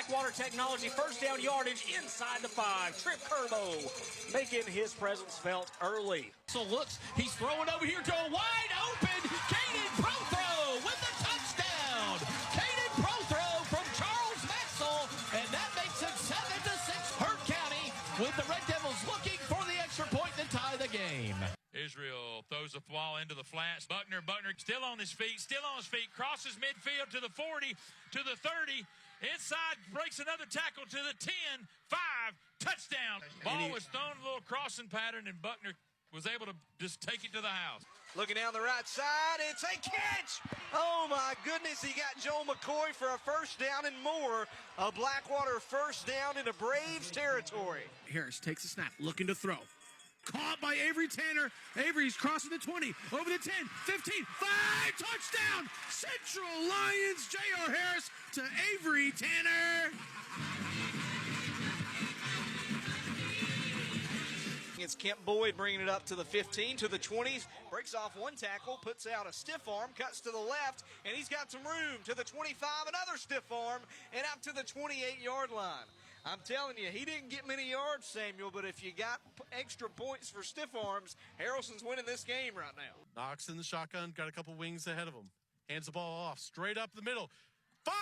Blackwater Technology first down yardage inside the 5. Trip Curbo making his presence felt early. So looks, he's throwing over here to a wide open Caden Prothrow with the touchdown. Caden Prothrow from Charles Maxwell, and that makes it 7-6. Hurt County with the Red Devils looking for the extra point to tie the game. Israel throws the ball into the flats. Buckner still on his feet, crosses midfield to the 40, to the 30. Inside, breaks another tackle to the 10, 5, touchdown. Ball was thrown a little crossing pattern, and Buckner was able to just take it to the house. Looking down the right side, it's a catch! Oh my goodness, he got Joel McCoy for a first down and more. A Blackwater first down into Braves territory. Harris takes a snap, looking to throw. Caught by Avery Tanner. Avery's crossing the 20, over the 10, 15, 5, touchdown! Central Lions, J.R. Harris to Avery Tanner. It's Kemp Boyd bringing it up to the 15, to the 20s, breaks off one tackle, puts out a stiff arm, cuts to the left, and he's got some room to the 25, another stiff arm, and up to the 28-yard line. I'm telling you, he didn't get many yards, Samuel, but if you got extra points for stiff arms, Harrelson's winning this game right now. Knox in the shotgun, got a couple wings ahead of him. Hands the ball off, straight up the middle. 5,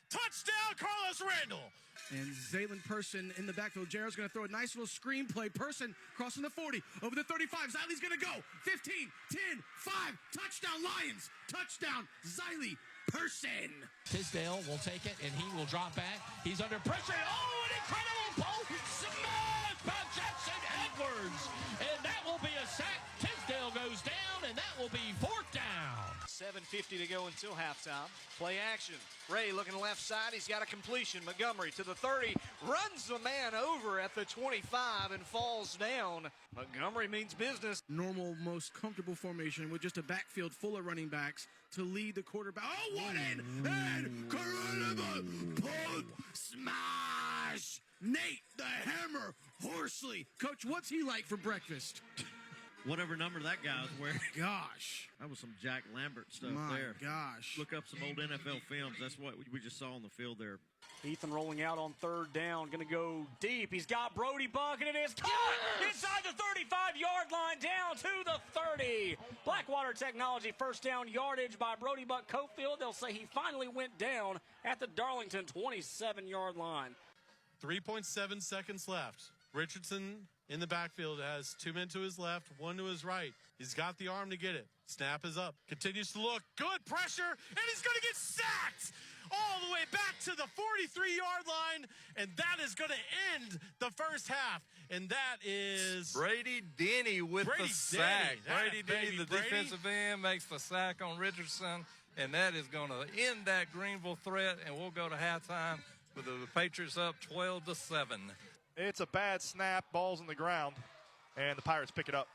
touchdown, Carlos Randall. And Zaylen Person in the backfield. Jared's going to throw a nice little screenplay. Person crossing the 40, over the 35. Ziley's going to go. 15, 10, 5, touchdown Lions. Touchdown, Ziley Person. Tisdale will take it, and he will drop back. He's under pressure. Oh, an incredible ball smash by Jackson Edwards. And that will be a sack. Tisdale goes down, and that will be 4th down. 7:50 to go until halftime. Play action. Ray looking left side. He's got a completion. Montgomery to the 30. Runs the man over at the 25 and falls down. Montgomery means business. Normal, most comfortable formation with just a backfield full of running backs to lead the quarterback. Oh, one in! And Corona smash! Nate the Hammer Horsley. Coach, what's he like for breakfast? Whatever number that guy was wearing. Gosh. That was some Jack Lambert stuff My there. gosh. Look up some old NFL films. That's what we just saw on the field there. Ethan rolling out on 3rd down, going to go deep. He's got Brody Buck, and it is caught inside the 35-yard line, down to the 30. Blackwater Technology first down yardage by Brody Buck Cofield. They'll say he finally went down at the Darlington 27-yard line. 3.7 seconds left. Richardson in the backfield has 2 men to his left, 1 to his right. He's got the arm to get it. Snap is up. Continues to look. Good pressure, and he's going to get sacked all the way back to the 43-yard line, and that is going to end the first half. And that is Brady Denny with the sack. Brady Denny, the defensive end, makes the sack on Richardson, and that is going to end that Greenville threat, and we'll go to halftime with the Patriots up 12-7. It's a bad snap, ball's on the ground, and the Pirates pick it up.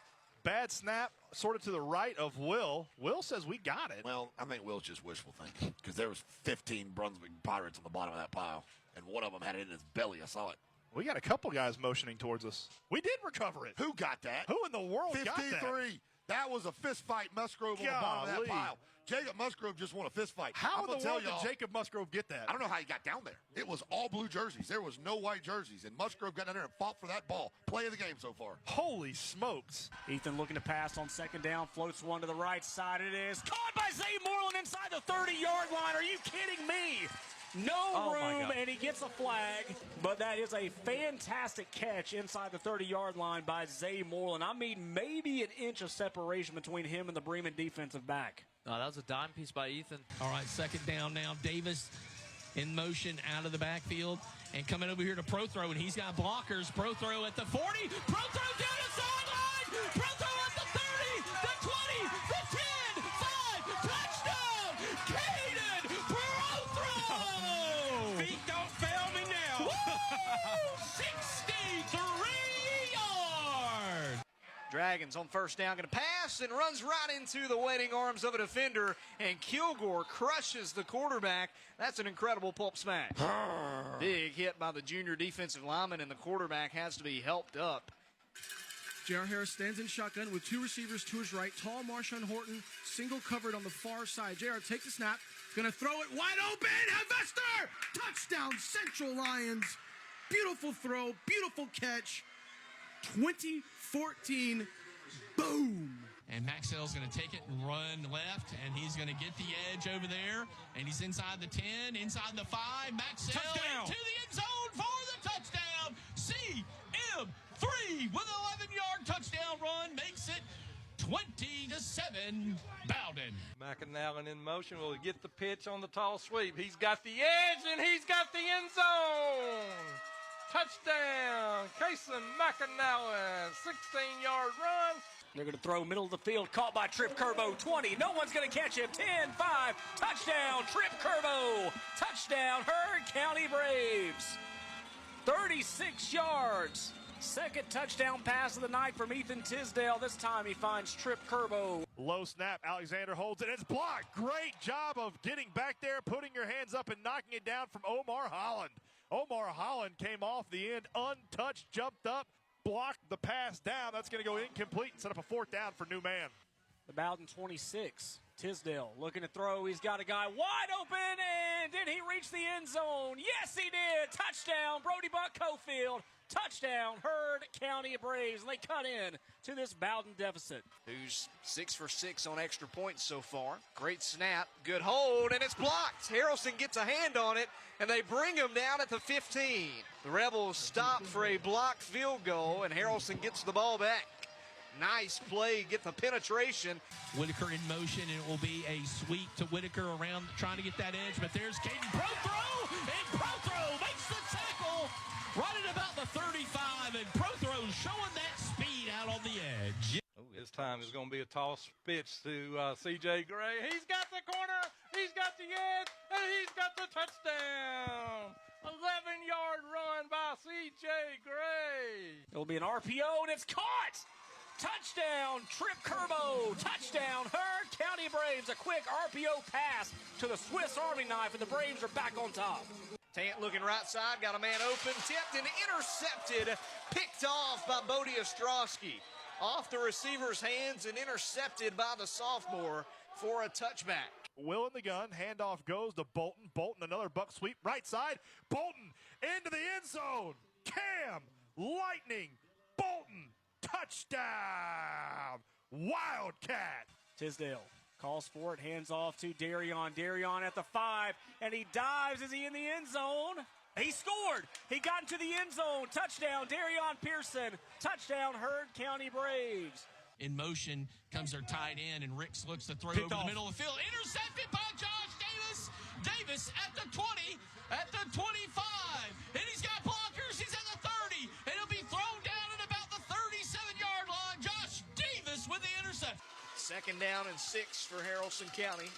Bad snap, sort of to the right of Will. Will says we got it. Well, I think Will's just wishful thinking because there was 15 Brunswick Pirates on the bottom of that pile, and one of them had it in his belly. I saw it. We got a couple guys motioning towards us. We did recover it. Who got that? Who in the world got that? 53. That was a fist fight Musgrove on the bottom of that pile. Jacob Musgrove just won a fist fight. How in the world did Jacob Musgrove get that? I don't know how he got down there. It was all blue jerseys. There was no white jerseys, and Musgrove got down there and fought for that ball. Play of the game so far. Holy smokes. Ethan looking to pass on 2nd down, floats one to the right side. It is caught by Zay Moreland inside the 30-yard line. Are you kidding me? No room, and he gets a flag, but that is a fantastic catch inside the 30-yard line by Zay Moreland. I mean, maybe an inch of separation between him and the Bremen defensive back. Oh, that was a dime piece by Ethan. All right, 2nd down now. Davis in motion out of the backfield and coming over here to Prothrow, and he's got blockers. Prothrow at the 40. Prothrow down the sideline. Prothrow at the 30, the 20, the 10, 5, touchdown. Caden Prothrow. Feet don't fail me now. 63 yards. Dragons on 1st down, going to pass and runs right into the waiting arms of a defender, and Kilgore crushes the quarterback. That's an incredible pulp smash. Big hit by the junior defensive lineman, and the quarterback has to be helped up. J.R. Harris stands in shotgun with 2 receivers to his right. Tall Marshawn Horton, single covered on the far side. J.R. takes the snap, Gonna throw it wide open. Hevester! Touchdown, Central Lions. Beautiful throw, beautiful catch. 2014. Boom. And Maxwell's going to take it and run left, and he's going to get the edge over there, and he's inside the 10, inside the 5. Maxwell into the end zone for the touchdown. CM3 with an 11-yard touchdown run makes it 20-7 Bowden. McAnally in motion will get the pitch on the tall sweep. He's got the edge, and he's got the end zone. Touchdown, Kason McAnally, 16-yard run. They're going to throw middle of the field, caught by Trip Curbo, 20. No one's going to catch him. 10, 5, touchdown, Trip Curbo. Touchdown, Heard County Braves. 36 yards. Second touchdown pass of the night from Ethan Tisdale. This time he finds Trip Curbo. Low snap. Alexander holds it. It's blocked. Great job of getting back there, putting your hands up and knocking it down from Omar Holland. Omar Holland came off the end untouched, jumped up, blocked the pass down. That's going to go incomplete and set up a fourth down for New Man. The Bowden 26. Tisdale looking to throw. He's got a guy wide open, and did he reach the end zone? Yes, he did. Touchdown, Brody Buck Cofield. Touchdown, Heard County Braves. And they cut in to this Bowden deficit. Who's 6 for 6 on extra points so far. Great snap, good hold, and it's blocked. Harrelson gets a hand on it, and they bring him down at the 15. The Rebels stop for a blocked field goal, and Harrelson gets the ball back. Nice play, get the penetration. Whitaker in motion, and it will be a sweep to Whitaker around trying to get that edge, but there's Caden Prothrow, and Prothrow makes the tackle right at about the 35, and Prothrow's showing that speed out on the edge. This time is going to be a toss pitch to C.J. Gray. He's got the corner, he's got the edge, and he's got the touchdown. 11-yard run by C.J. Gray. It'll be an RPO, and it's caught. Touchdown, Trip Curbo. Touchdown, Heard County Braves. A quick RPO pass to the Swiss Army knife, and the Braves are back on top. Tant looking right side, got a man open, tipped and intercepted, picked off by Bodie Ostrowski. Off the receiver's hands and intercepted by the sophomore for a touchback. Will in the gun, handoff goes to Bolton. Bolton, another buck sweep, right side. Bolton into the end zone. Cam, Lightning, Bolton, touchdown, Wildcat. Tisdale calls for it, hands off to Darion. Darion at the 5, and he dives. Is he in the end zone? He scored. He got into the end zone. Touchdown, Darion Pearson. Touchdown, Heard County Braves. In motion comes their tight end, and Ricks looks to throw Picked over off. the middle of the field. Intercepted by Josh Davis. Davis at the 20, at the 25. And he's got blockers. He's at the 30. And he'll be thrown down at about the 37-yard line. Josh Davis with the interception. Second down and 6 for Haralson County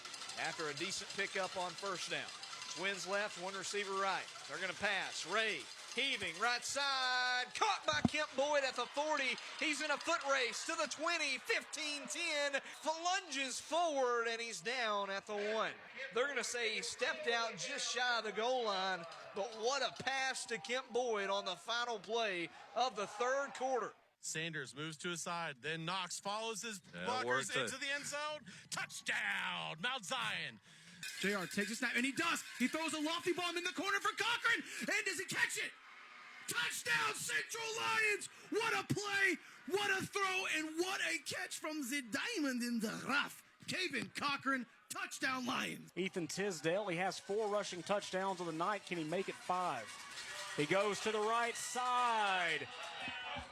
after a decent pickup on first down. Twins left, one receiver right. They're going to pass. Ray heaving right side. Caught by Kemp Boyd at the 40. He's in a foot race to the 20, 15, 10. Lunges forward, and he's down at the 1. They're going to say he stepped out just shy of the goal line, but what a pass to Kemp Boyd on the final play of the third quarter. Sanders moves to his side, then Knox follows his blockers into the end zone. Touchdown, Mount Zion. JR takes a snap, and he does. He throws a lofty bomb in the corner for Cochran, and does he catch it? Touchdown, Central Lions! What a play, what a throw, and what a catch from the diamond in the rough. Kevin Cochran, touchdown Lions. Ethan Tisdale, he has 4 rushing touchdowns of the night. Can he make it 5? He goes to the right side.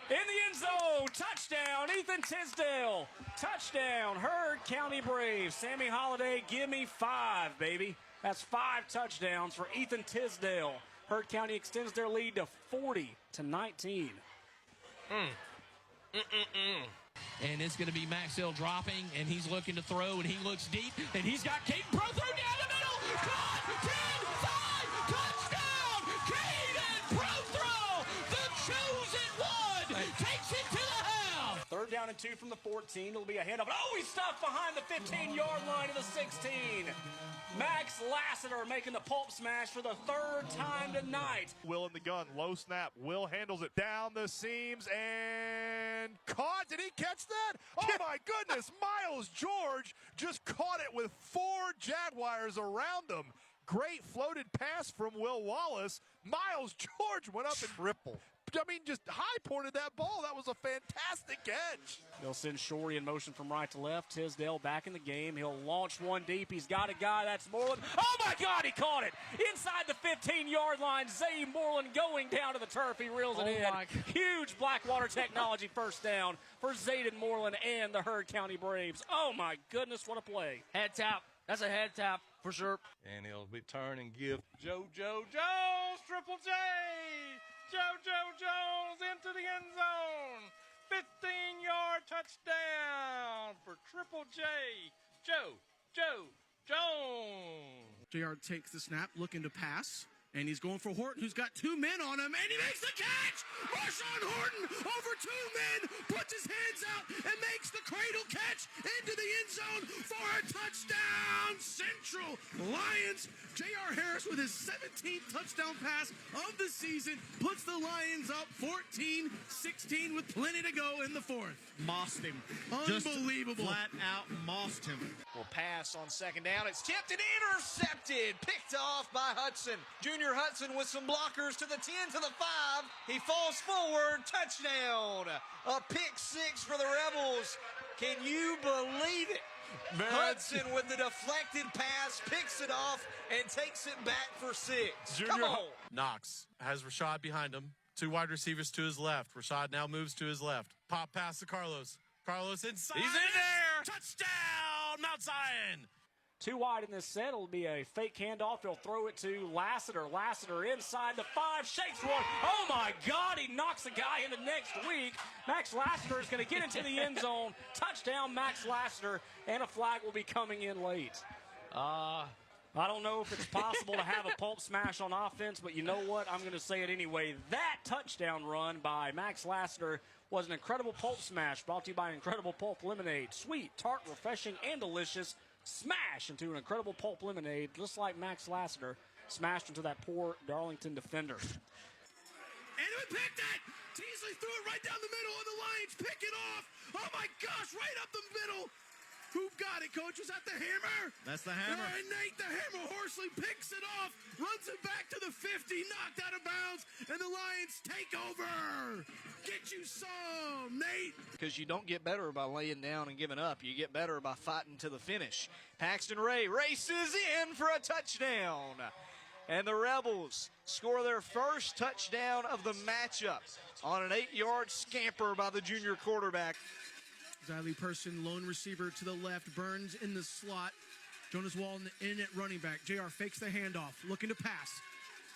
In the end zone, touchdown, Ethan Tisdale. Touchdown, Heard County Braves. Sammy Holiday, give me 5, baby. That's 5 touchdowns for Ethan Tisdale. Heard County extends their lead to 40-19. And it's going to be Maxwell dropping, and he's looking to throw, and he looks deep, and he's got Caden Prothrow down the middle. Caught! 10, 5, touchdown! Caden Prothrow, the chosen one, takes it to the house. Third down down and 2 from the 14. It'll be a handoff. Oh, he's stuffed behind the 15-yard line of the 16. Max Lassiter making the pulp smash for the third time tonight. Will in the gun, low snap. Will handles it down the seams and caught. Did he catch that? Oh my goodness, Miles George just caught it with 4 Jaguars around him. Great floated pass from Will Wallace. Miles George went up and Triple. I mean, just high-pointed that ball. That was a fantastic catch. They'll send Shorey in motion from right to left. Tisdale back in the game. He'll launch one deep. He's got a guy. That's Moreland. Oh, my God, he caught it. Inside the 15-yard line, Zay Moreland going down to the turf. He reels it in. Huge Blackwater Technology first down for Zayden Moreland and the Heard County Braves. Oh, my goodness, what a play. Head tap. That's a head tap for sure. And he'll return and give JoJo Jones, Triple J. JoJo Jones into the end zone. 15-yard touchdown for Triple J. JoJo Jones. JR takes the snap, looking to pass. And he's going for Horton, who's got 2 men on him, and he makes the catch! Marshawn Horton over 2 men, puts his hands out, and makes the cradle catch into the end zone for a touchdown! Central Lions. J.R. Harris with his 17th touchdown pass of the season puts the Lions up 14-16 with plenty to go in the fourth. Mossed him. Unbelievable. Just flat out mossed him. Will pass on second down. It's tipped and intercepted. Picked off by Hudson. Junior Hudson with some blockers to the 10, to the 5. He falls forward. Touchdown. A pick 6 for the Rebels. Can you believe it? Hudson with the deflected pass picks it off and takes it back for 6. Come on. Knox has Rashad behind him. 2 wide receivers to his left. Rashad now moves to his left. Pop pass to Carlos. Carlos inside. He's in there. Touchdown, Mount Zion. 2 wide in this set. It'll be a fake handoff. He'll throw it to Lassiter. Lassiter inside the 5, shakes one. Oh, my God, he knocks a guy into next week. Max Lassiter is going to get into the end zone. Touchdown, Max Lassiter, and a flag will be coming in late. I don't know if it's possible to have a pulp smash on offense, but you know what? I'm going to say it anyway. That touchdown run by Max Lassiter was an incredible pulp smash brought to you by Incredible Pulp Lemonade. Sweet, tart, refreshing, and delicious. Smash into an incredible pulp lemonade, just like Max Lassiter smashed into that poor Darlington defender. And we picked it! Teasley threw it right down the middle, and the Lions pick it off! Oh my gosh, right up the middle! Who got it, Coach? Was that the Hammer? That's the Hammer. And Nate the Hammer Horsley picks it off, runs it back to the 50, knocked out of bounds, and the Lions take over! Get you some, Nate! Because you don't get better by laying down and giving up. You get better by fighting to the finish. Paxton Ray races in for a touchdown. And the Rebels score their first touchdown of the matchup on an 8-yard scamper by the junior quarterback. Xylee Person, lone receiver to the left. Burns in the slot. Jonas Walton in at running back. JR fakes the handoff, looking to pass.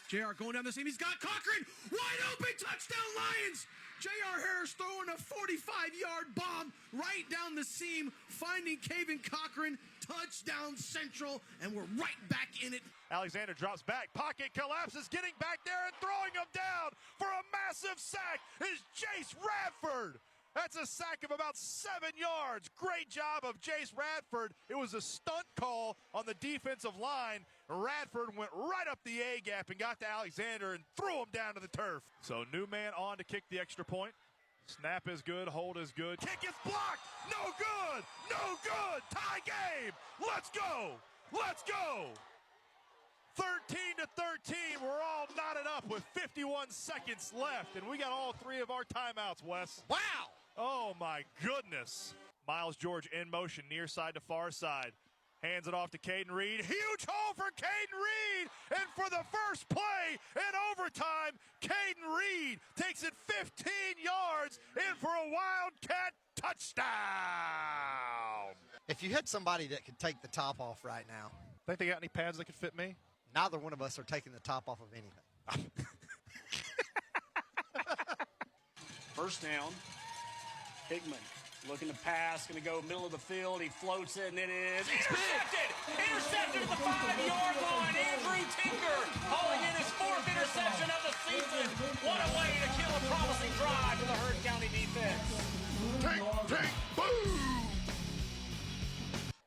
JR going down the seam. He's got Cochran. Wide open, touchdown Lions. J.R. Harris throwing a 45-yard bomb right down the seam, finding Caven Cochran. Touchdown Central, and we're right back in it. Alexander drops back. Pocket collapses, getting back there and throwing him down for a massive sack is Jace Radford. That's a sack of about 7 yards. Great job of Jace Radford. It was a stunt call on the defensive line. Radford went right up the A-gap and got to Alexander and threw him down to the turf. So new man on to kick the extra point. Snap is good, hold is good. Kick is blocked. No good. No good. Tie game. Let's go. Let's go. 13-13. We're all knotted up with 51 seconds left, and we got all 3 of our timeouts, Wes. Wow. Oh, my goodness. Miles George in motion, near side to far side. Hands it off to Caden Reed. Huge hole for Caden Reed. And for the first play in overtime, Caden Reed takes it 15 yards in for a Wildcat touchdown. If you had somebody that could take the top off right now. Think they got any pads that could fit me? Neither one of us are taking the top off of anything. First down. Hickman looking to pass, going to go middle of the field. He floats it, and it is intercepted! Intercepted at the 5-yard line. Andrew Tinker hauling in his 4th interception of the season. What a way to kill a promising drive for the Heard County defense. Ting, boom!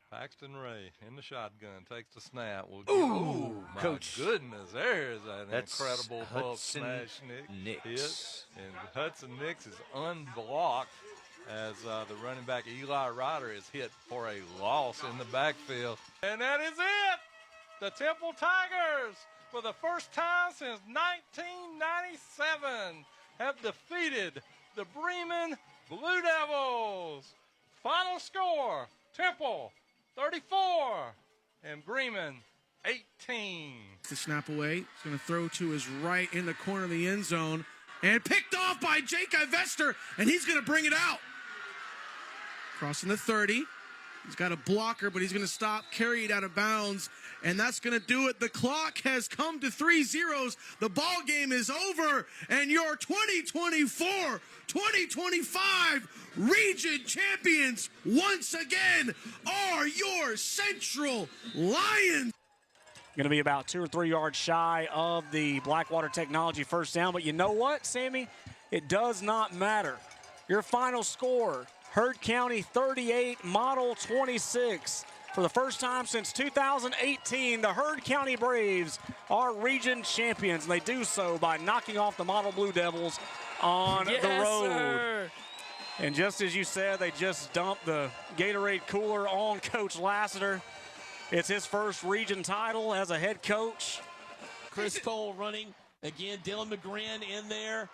Paxton Ray in the shotgun takes the snap. My Coach. Goodness, there's an That's incredible Hulk Hudson smash Nix. hit. And Hudson Nix is unblocked as the running back Eli Ryder is hit for a loss in the backfield. And that is it. The Temple Tigers, for the first time since 1997, have defeated the Bremen Blue Devils. Final score, Temple 34 and Bremen 18. The snap away. He's going to throw to his right in the corner of the end zone. And picked off by Jake Ivester, and he's going to bring it out. Crossing the 30. He's got a blocker, but he's going to stop, carry it out of bounds, and that's going to do it. The clock has come to 3 zeros. The ball game is over, and your 2024-2025 region champions once again are your Central Lions. Going to be about 2 or 3 yards shy of the Blackwater Technology first down, but you know what, Sammy? It does not matter. Your final score, Heard County 38, Model 26. For the first time since 2018, the Heard County Braves are region champions, and they do so by knocking off the Model Blue Devils on the road. Sir. And just as you said, they just dumped the Gatorade cooler on Coach Lassiter. It's his first region title as a head coach. Chris Cole running. Again, Dylan McGrin in there.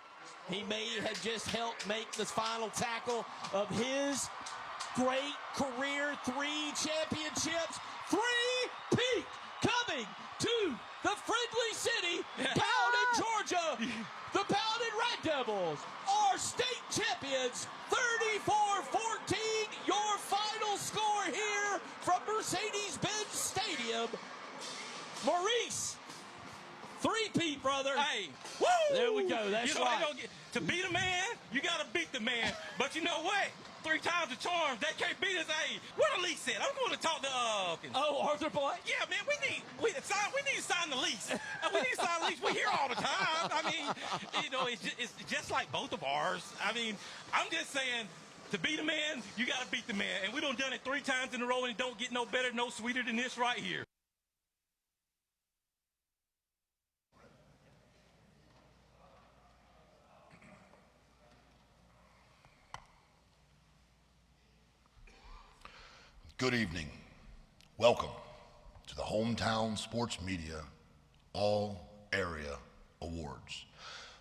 He may have just helped make the final tackle of his great career. 3 championships, 3-peat coming to the friendly city, Paladin, Georgia. The Paladin Red Devils are state champions, 34-14. Your final score here from Mercedes-Benz Stadium. Maurice, 3-peat, brother. Hey, woo! There we go. That's right. To beat a man, you got to beat the man. But you know what? 3 times the charm. They can't beat us. Hey, what the lease said? I'm going to talk to Arthur Boy? Yeah, man, we need to sign the lease. We need to sign the lease. We're here all the time. I mean, it's just like both of ours. I mean, I'm just saying, to beat a man, you got to beat the man. And we done it 3 times in a row, and it don't get no better, no sweeter than this right here. Good evening. Welcome to the Hometown Sports Media All Area Awards.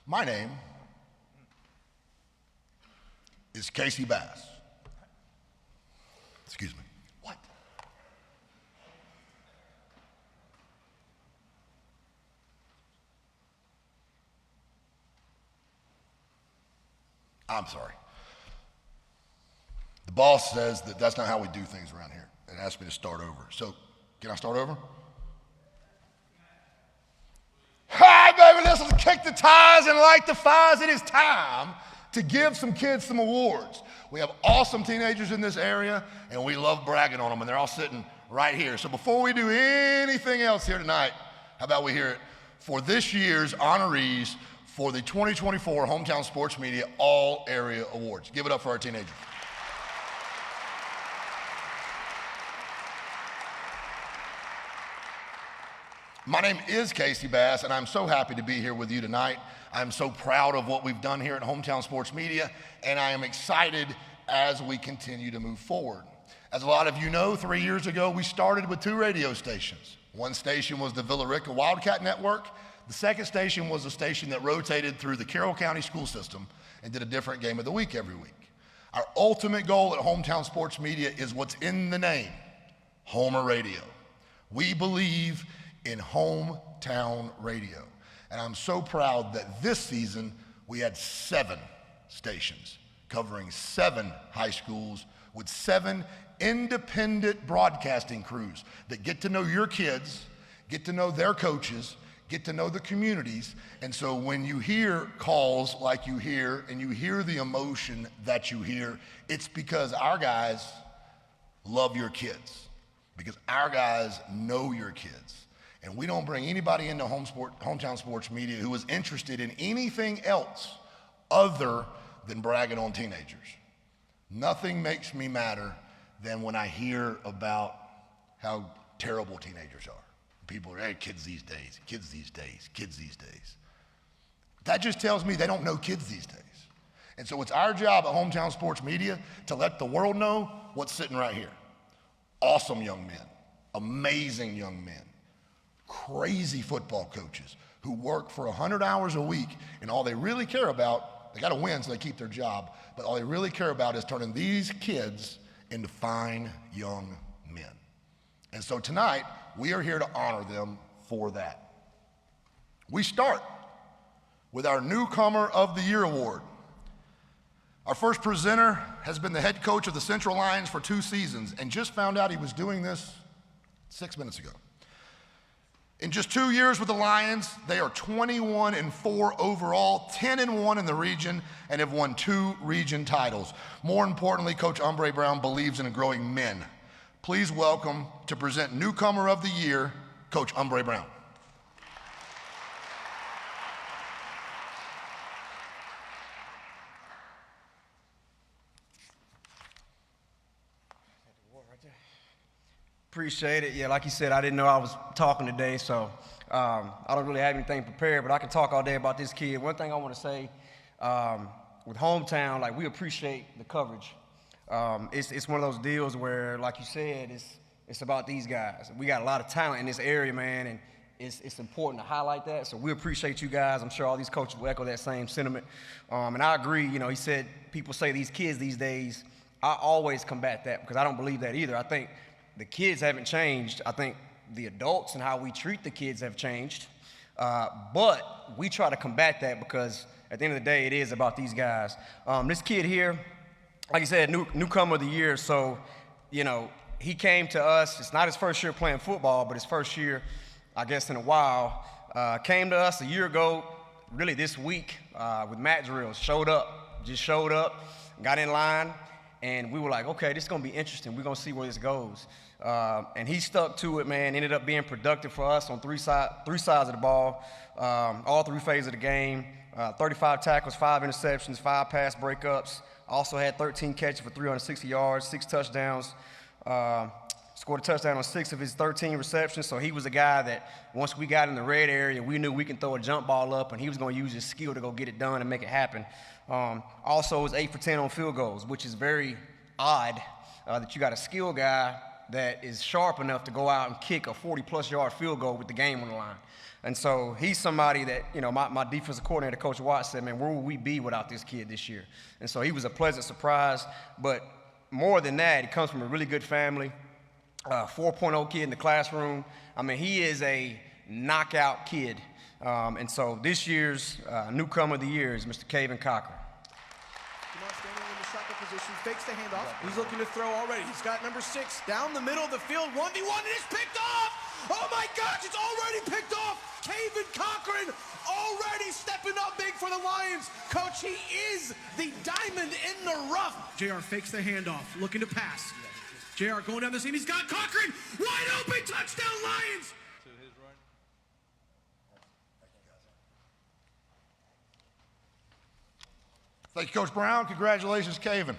My name is Casey Bass. Excuse me. What? I'm sorry. The boss says that that's not how we do things around here and asked me to start over. So, can I start over? Hi, baby, let's kick the ties and light the fires. It is time to give some kids some awards. We have awesome teenagers in this area, and we love bragging on them, and they're all sitting right here. So before we do anything else here tonight, how about we hear it for this year's honorees for the 2024 Hometown Sports Media All Area Awards. Give it up for our teenagers. My name is Casey Bass, and I'm so happy to be here with you tonight. I'm so proud of what we've done here at Hometown Sports Media, and I am excited as we continue to move forward. As a lot of you know, 3 years ago, we started with 2 radio stations. One station was the Villa Rica Wildcat Network. The second station was a station that rotated through the Carroll County school system and did a different game of the week every week. Our ultimate goal at Hometown Sports Media is what's in the name, Homer Radio. We believe in hometown radio. And I'm so proud that this season we had 7 stations covering 7 high schools with 7 independent broadcasting crews that get to know your kids, get to know their coaches, get to know the communities. And so when you hear calls like you hear and you hear the emotion that you hear, it's because our guys love your kids, because our guys know your kids. And we don't bring anybody into Hometown Sports Media who is interested in anything else other than bragging on teenagers. Nothing makes me madder than when I hear about how terrible teenagers are. People are, hey, kids these days, kids these days, kids these days. That just tells me they don't know kids these days. And so it's our job at Hometown Sports Media to let the world know what's sitting right here. Awesome young men, amazing young men, crazy football coaches who work for 100 hours a week, and all they really care about, they got to win so they keep their job, but all they really care about is turning these kids into fine young men. And so tonight, we are here to honor them for that. We start with our Newcomer of the Year award. Our first presenter has been the head coach of the Central Lions for 2 seasons and just found out he was doing this 6 minutes ago. In just 2 years with the Lions, they are 21-4 overall, 10-1 in the region, and have won 2 region titles. More importantly, Coach Umbre Brown believes in growing men. Please welcome to present Newcomer of the Year, Coach Umbre Brown. Appreciate it. Yeah, like you said, I didn't know I was talking today, so I don't really have anything prepared, but I can talk all day about this kid. One thing I want to say, with Hometown, like, we appreciate the coverage. It's one of those deals where, like you said, it's about these guys. We got a lot of talent in this area, man, and it's important to highlight that. So we appreciate you guys. I'm sure all these coaches will echo that same sentiment. And I agree. You know, he said people say these kids these days. I always combat that because I don't believe that either. I think the kids haven't changed. I think the adults and how we treat the kids have changed. But we try to combat that because at the end of the day, it is about these guys. This kid here, like I said, newcomer of the year. So, you know, he came to us. It's not his first year playing football, but his first year, I guess, in a while. Came to us a year ago, really this week, with mat drills. Showed up, got in line, and we were like, okay, this is going to be interesting. We're going to see where this goes. And he stuck to it, man. Ended up being productive for us on three sides of the ball, all 3 phases of the game. 35 tackles, 5 interceptions, 5 pass breakups. Also had 13 catches for 360 yards, 6 touchdowns. Scored a touchdown on 6 of his 13 receptions. So he was a guy that once we got in the red area, we knew we can throw a jump ball up, and he was going to use his skill to go get it done and make it happen. Also was 8 for 10 on field goals, which is very odd that you got a skill guy that is sharp enough to go out and kick a 40-plus yard field goal with the game on the line. And so he's somebody that, you know, my defensive coordinator, Coach Watt, said, man, where would we be without this kid this year? And so he was a pleasant surprise. But more than that, he comes from a really good family, 4.0 kid in the classroom. I mean, he is a knockout kid. And so this year's newcomer of the year is Mr. Caven Cochran. Standing in the shotgun position, fakes the handoff. He's looking to throw already. He's got number 6 down the middle of the field, 1v1, and it's picked off! Oh my gosh, it's already picked off! Caven Cochran already stepping up big for the Lions. Coach, he is the diamond in the rough. JR fakes the handoff, looking to pass. JR going down the seam, he's got Cochran! Wide open, touchdown Lions! Thank you, Coach Brown. Congratulations, Caven.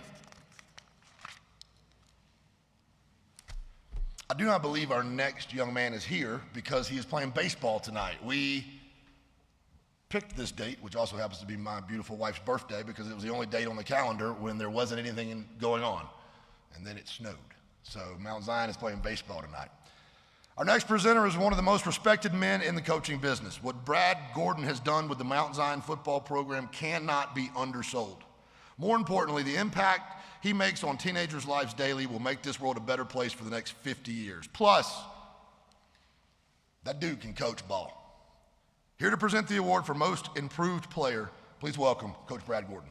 I do not believe our next young man is here because he is playing baseball tonight. We picked this date, which also happens to be my beautiful wife's birthday, because it was the only date on the calendar when there wasn't anything going on. And then it snowed. So Mount Zion is playing baseball tonight. Our next presenter is one of the most respected men in the coaching business. What Brad Gordon has done with the Mount Zion football program cannot be undersold. More importantly, the impact he makes on teenagers' lives daily will make this world a better place for the next 50 years. Plus, that dude can coach ball. Here to present the award for Most Improved Player, please welcome Coach Brad Gordon.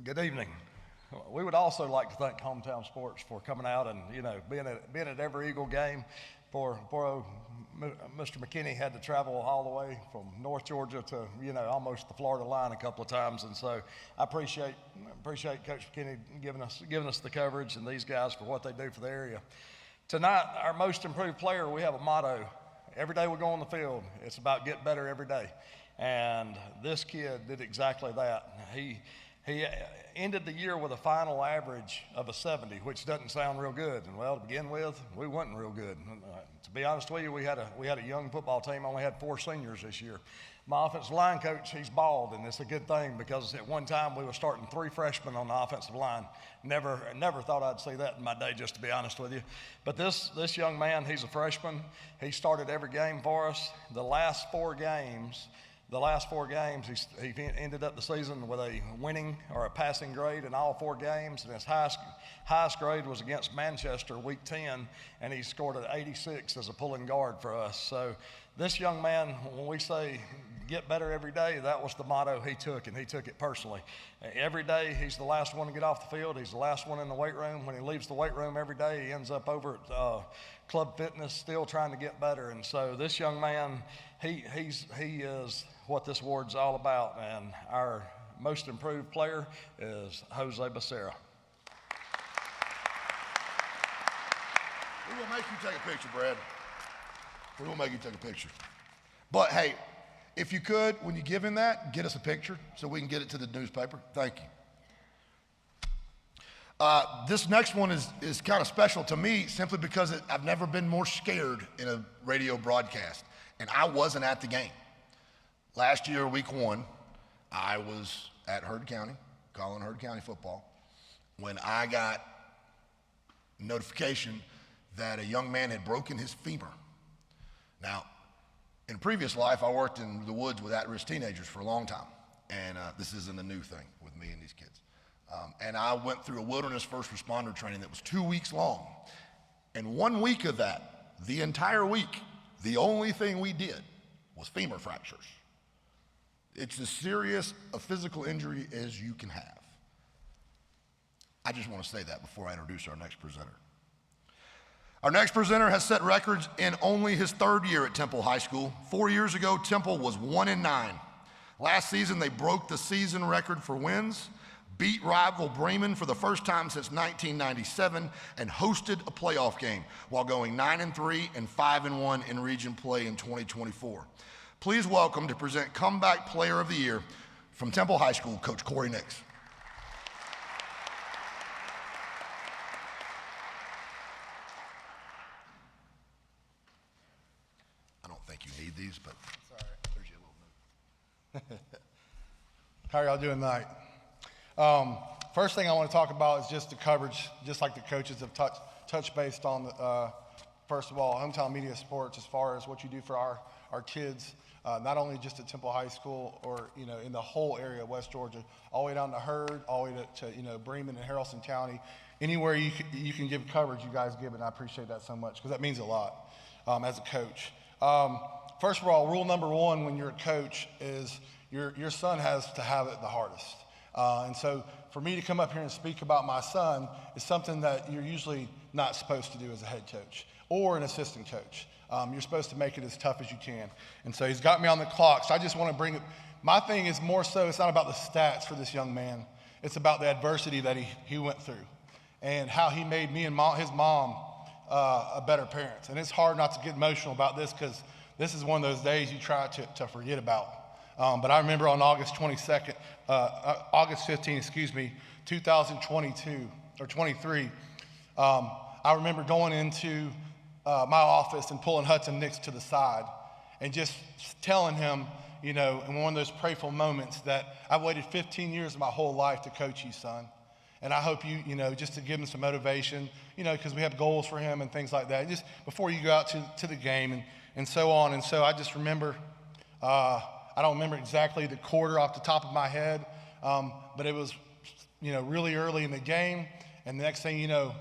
Good evening. We would also like to thank Hometown Sports for coming out and, you know, being at every Eagle game. Poor Mr. McKinney had to travel all the way from North Georgia to, you know, almost the Florida line a couple of times, and so I appreciate Coach McKinney giving us the coverage and these guys for what they do for the area. Tonight, our most improved player, we have a motto. Every day we go on the field, it's about get better every day. And this kid did exactly that. He ended the year with a final average of a 70, which doesn't sound real good. And well, to begin with, we wasn't real good. To be honest with you, we had a young football team, only had 4 seniors this year. My offensive line coach, he's bald, and it's a good thing because at one time we were starting 3 freshmen on the offensive line. Never thought I'd see that in my day, just to be honest with you. But this young man, he's a freshman. He started every game for us. The last four games, he ended up the season with a winning or a passing grade in all 4 games, and his highest grade was against Manchester week 10, and he scored an 86 as a pulling guard for us. So this young man, when we say get better every day, that was the motto he took, and he took it personally. Every day, he's the last one to get off the field. He's the last one in the weight room. When he leaves the weight room every day, he ends up over at Club Fitness still trying to get better. And so this young man, he is what this award's all about, and our most improved player is Jose Becerra. We will make you take a picture, Brad. We will make you take a picture. But hey, if you could, when you give him that, get us a picture so we can get it to the newspaper. Thank you. This next one is kind of special to me simply because I've never been more scared in a radio broadcast, and I wasn't at the game. Last year, week 1, I was at Heard County, calling Heard County football, when I got notification that a young man had broken his femur. Now, in a previous life, I worked in the woods with at-risk teenagers for a long time, and this isn't a new thing with me and these kids. And I went through a wilderness first responder training that was 2 weeks long. And 1 week of that, the entire week, the only thing we did was femur fractures. It's as serious a physical injury as you can have. I just want to say that before I introduce our next presenter. Our next presenter has set records in only his 3rd year at Temple High School. 4 years ago, Temple was 1-9. Last season, they broke the season record for wins, beat rival Bremen for the first time since 1997, and hosted a playoff game while going 9-3 and 5-1 in region play in 2024. Please welcome to present Comeback Player of the Year from Temple High School, Coach Corey Nix. I don't think you need these, but there's your little note. How are y'all doing tonight? First thing I want to talk about is just the coverage, just like the coaches have touched based on, first of all, Hometown Media Sports as far as what you do for our kids, not only just at Temple High School or, in the whole area of West Georgia, all the way down to Heard, all the way to Bremen and Haralson County. Anywhere you can give coverage, you guys give it, and I appreciate that so much because that means a lot as a coach. First of all, rule number 1 when you're a coach is your son has to have it the hardest. And so for me to come up here and speak about my son is something that you're usually not supposed to do as a head coach or an assistant coach. You're supposed to make it as tough as you can. And so he's got me on the clock, so I just want to bring it. My thing is more so, it's not about the stats for this young man. It's about the adversity that he went through and how he made me and his mom a better parents. And it's hard not to get emotional about this because this is one of those days you try to forget about. But I remember on August 15, 2022 or 23, I remember going into my office and pulling Hudson Nix to the side and just telling him, in one of those prayerful moments that I've waited 15 years of my whole life to coach you, son. And I hope you, just to give him some motivation, because we have goals for him and things like that, just before you go out to the game and so on. And so I just remember, I don't remember exactly the quarter off the top of my head, but it was, really early in the game. And the next thing you know,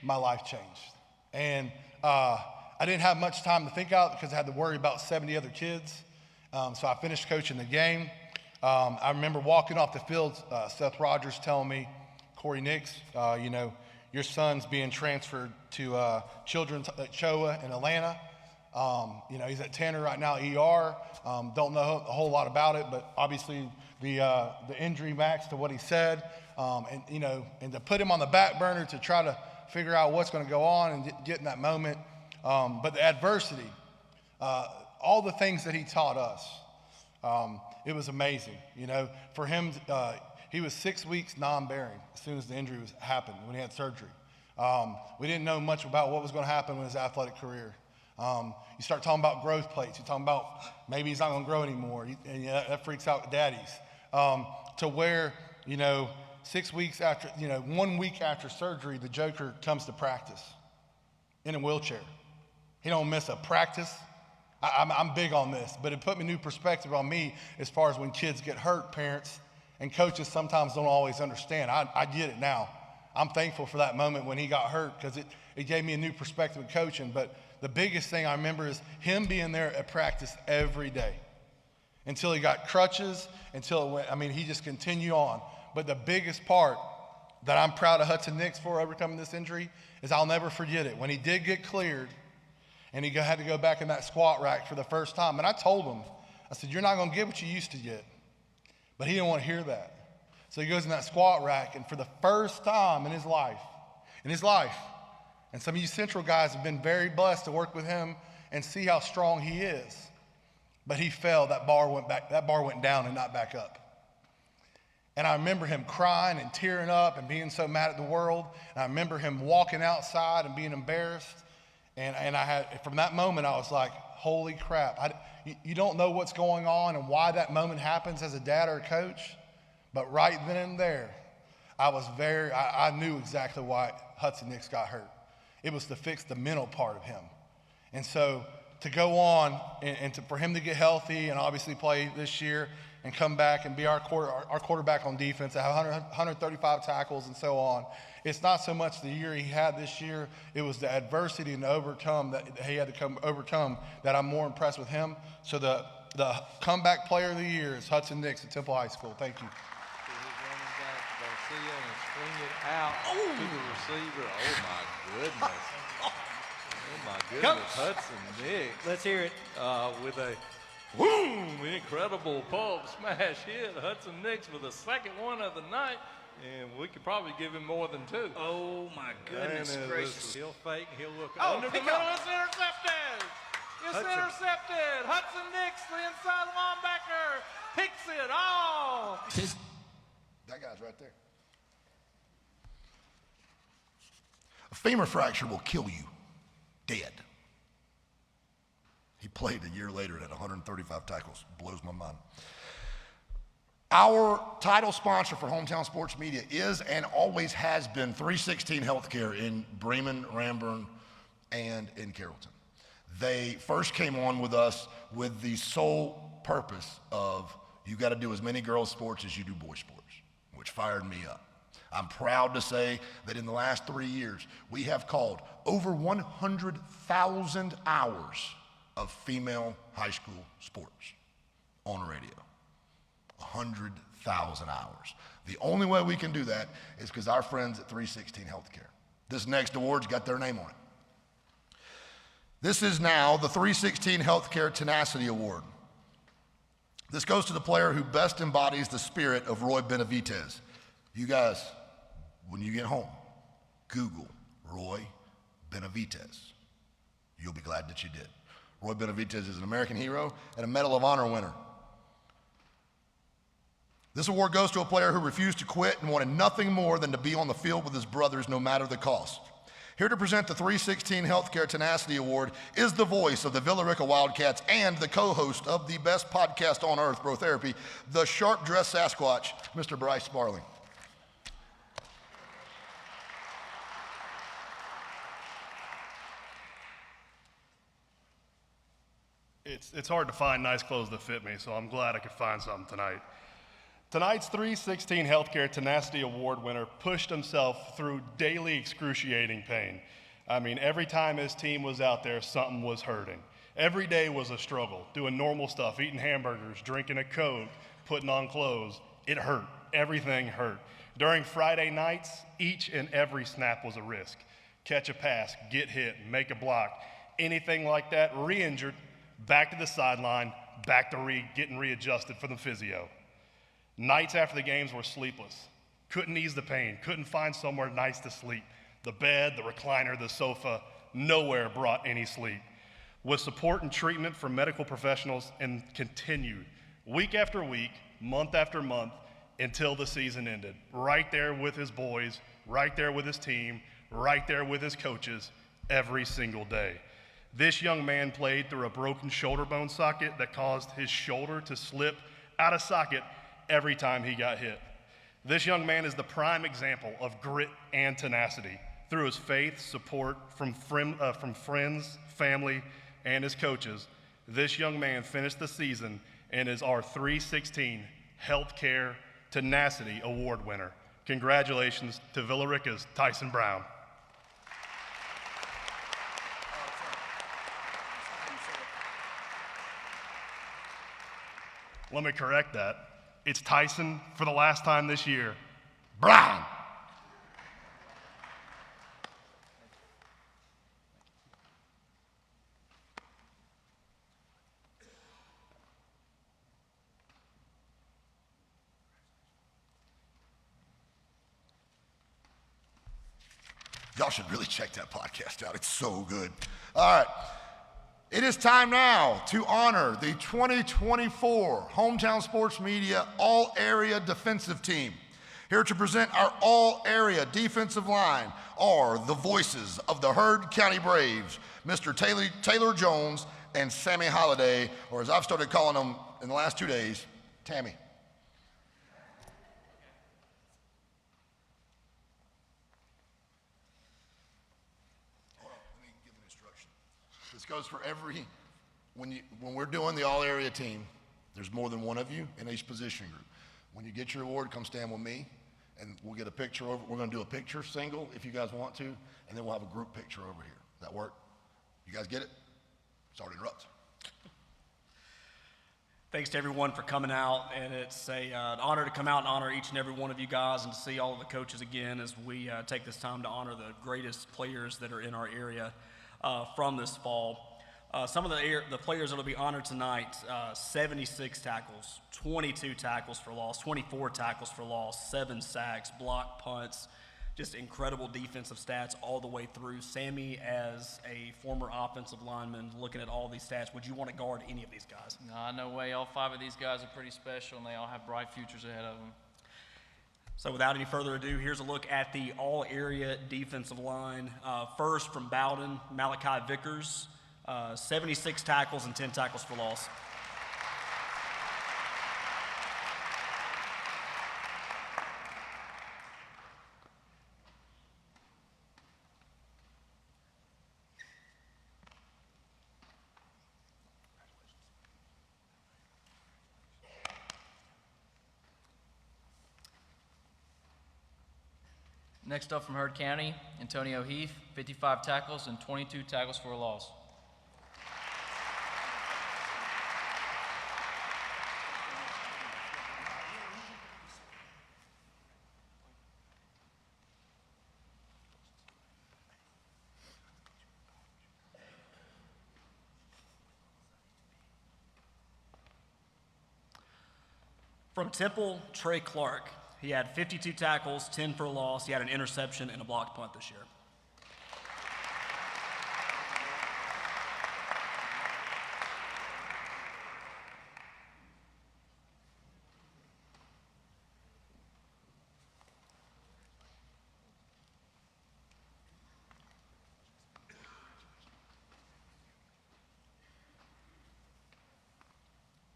my life changed. And I didn't have much time to think out because I had to worry about 70 other kids. So I finished coaching the game. I remember walking off the field, Seth Rogers telling me, Corey Nix, your son's being transferred to Children's at Choa in Atlanta. He's at Tanner right now, ER. Don't know a whole lot about it, but obviously the injury matched to what he said. And to put him on the back burner to try to figure out what's going to go on and get in that moment. But the adversity, all the things that he taught us, it was amazing. You know, for him, he was 6 weeks non-bearing as soon as the injury happened when he had surgery. We didn't know much about what was going to happen with his athletic career. You start talking about growth plates. You're talking about maybe he's not going to grow anymore, and that freaks out daddies. To where, 6 weeks after, 1 week after surgery, the Joker comes to practice in a wheelchair. He don't miss a practice. I'm big on this, but it put me new perspective on me as far as when kids get hurt, parents and coaches sometimes don't always understand. I get it now. I'm thankful for that moment when he got hurt because it gave me a new perspective of coaching. But the biggest thing I remember is him being there at practice every day until he got crutches, until it went, he just continued on. But the biggest part that I'm proud of Hudson Nix for overcoming this injury is I'll never forget it. When he did get cleared and he had to go back in that squat rack for the first time, and I told him, I said, you're not going to get what you used to get. But he didn't want to hear that. So he goes in that squat rack, and for the first time in his life, and some of you Central guys have been very blessed to work with him and see how strong he is. But he fell, that bar went down and not back up. And I remember him crying and tearing up and being so mad at the world. And I remember him walking outside and being embarrassed. And from that moment, I was like, holy crap. You don't know what's going on and why that moment happens as a dad or a coach. But right then and there, I knew exactly why Hudson Nix got hurt. It was to fix the mental part of him. And so to go on and for him to get healthy and obviously play this year and come back and be our quarterback on defense, have 135 tackles and so on, it's not so much the year he had this year, it was the adversity and that he had to overcome that I'm more impressed with him. So the comeback player of the year is Hudson Nix at Temple High School. Thank you. Garcia and swing it out to the receiver. Oh, my goodness. Oh, my goodness. Hudson Nix. Let's hear it. With a incredible pulp smash hit. Hudson Nix with the second one of the night. And we could probably give him more than two. Oh, my goodness gracious. He'll fake and he'll look under the middle. It's intercepted. It's intercepted. Hudson Nix, the inside linebacker, picks it. Oh. That guy's right there. A femur fracture will kill you dead. He played a year later at 135 tackles. Blows my mind. Our title sponsor for Hometown Sports Media is and always has been 316 Healthcare in Bremen, Ranburne, and in Carrollton. They first came on with us with the sole purpose of you got to do as many girls' sports as you do boys' sports, which fired me up. I'm proud to say that in the last 3 years, we have called over 100,000 hours of female high school sports on radio. 100,000 hours. The only way we can do that is because our friends at 316 Healthcare. This next award's got their name on it. This is now the 316 Healthcare Tenacity Award. This goes to the player who best embodies the spirit of Roy Benavidez. You guys, when you get home, Google Roy Benavidez. You'll be glad that you did. Roy Benavidez is an American hero and a Medal of Honor winner. This award goes to a player who refused to quit and wanted nothing more than to be on the field with his brothers no matter the cost. Here to present the 316 Healthcare Tenacity Award is the voice of the Villa Rica Wildcats and the co-host of the best podcast on earth, Bro Therapy, the sharp-dressed Sasquatch, Mr. Bryce Sparling. It's hard to find nice clothes that fit me, so I'm glad I could find something tonight. Tonight's 316 Healthcare Tenacity Award winner pushed himself through daily excruciating pain. I mean, every time his team was out there, something was hurting. Every day was a struggle, doing normal stuff, eating hamburgers, drinking a Coke, putting on clothes. It hurt. Everything hurt. During Friday nights, each and every snap was a risk. Catch a pass, get hit, make a block, anything like that, re-injured, back to the sideline, back to getting readjusted for the physio. Nights after the games were sleepless. Couldn't ease the pain, couldn't find somewhere nice to sleep. The bed, the recliner, the sofa, nowhere brought any sleep. With support and treatment from medical professionals and continued week after week, month after month, until the season ended. Right there with his boys, right there with his team, right there with his coaches, every single day. This young man played through a broken shoulder bone socket that caused his shoulder to slip out of socket every time he got hit. This young man is the prime example of grit and tenacity. Through his faith, support from friends, family, and his coaches, this young man finished the season and is our 316 Healthcare Tenacity Award winner. Congratulations to Villa Rica's Tyson Brown. Let me correct that. It's Tyson for the last time this year. Brown. Y'all should really check that podcast out. It's so good. All right. It is time now to honor the 2024 Hometown Sports Media All-Area Defensive Team. Here to present our All-Area Defensive Line are the voices of the Heard County Braves, Mr. Taylor Jones and Sammy Holiday, or as I've started calling them in the last 2 days, Tammy. This goes for every, when we're doing the all-area team, there's more than one of you in each position group. When you get your award, come stand with me, and we'll get a picture over. We're going to do a picture single if you guys want to, and then we'll have a group picture over here. That work? You guys get it? Sorry to interrupt. Thanks to everyone for coming out, and it's an honor to come out and honor each and every one of you guys and to see all of the coaches again as we take this time to honor the greatest players that are in our area from this fall. Some of the players that will be honored tonight, 76 tackles, 22 tackles for loss, 24 tackles for loss, 7 sacks, block punts, just incredible defensive stats all the way through. Sammy, as a former offensive lineman, looking at all these stats, would you want to guard any of these guys? No, no way. All 5 of these guys are pretty special, and they all have bright futures ahead of them. So without any further ado, here's a look at the all-area defensive line. First from Bowden, Malachi Vickers, 76 tackles and 10 tackles for loss. Next up from Heard County, Antonio Heath, 55 tackles and 22 tackles for a loss. From Temple, Trey Clark. He had 52 tackles, 10 for a loss. He had an interception and a blocked punt this year.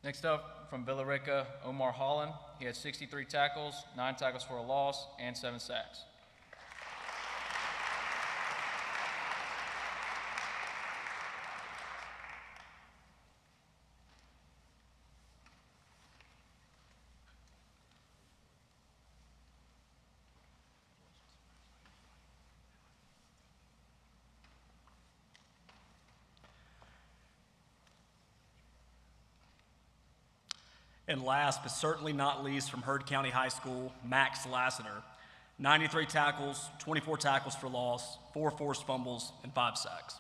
Next up from Villa Rica, Omar Holland. He had 63 tackles, 9 tackles for a loss, and 7 sacks. And last, but certainly not least, from Heard County High School, Max Lassiter. 93 tackles, 24 tackles for loss, 4 forced fumbles, and 5 sacks.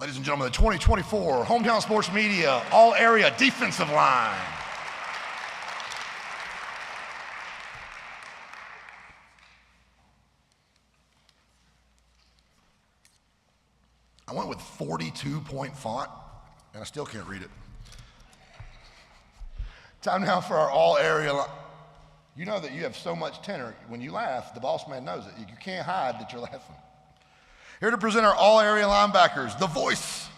Ladies and gentlemen, the 2024 Hometown Sports Media All-Area Defensive Line. I went with 42-point font, and I still can't read it. Time now for our all-area line. You know that you have so much tenor. When you laugh, the boss man knows it. You can't hide that you're laughing. Here to present our all-area linebackers, the voice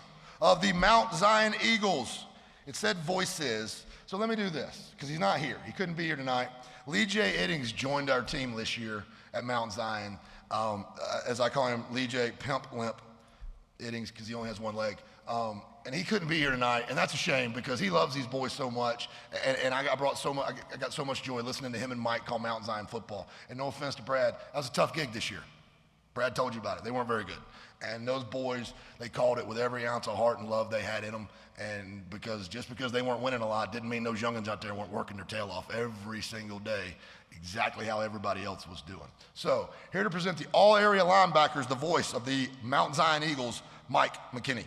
of the Mount Zion Eagles. It said voices, so let me do this, because he's not here. He couldn't be here tonight. Lee J. Iddings joined our team this year at Mount Zion. As I call him, Lee J. Pimp Limp Iddings, because he only has one leg. And he couldn't be here tonight, and that's a shame because he loves these boys so much, and I got so much joy listening to him and Mike call Mount Zion football. And no offense to Brad, that was a tough gig this year. Brad told you about it. They weren't very good. And those boys, they called it with every ounce of heart and love they had in them. And just because they weren't winning a lot didn't mean those youngins out there weren't working their tail off every single day, exactly how everybody else was doing. So here to present the all-area linebackers, the voice of the Mount Zion Eagles, Mike McKinney.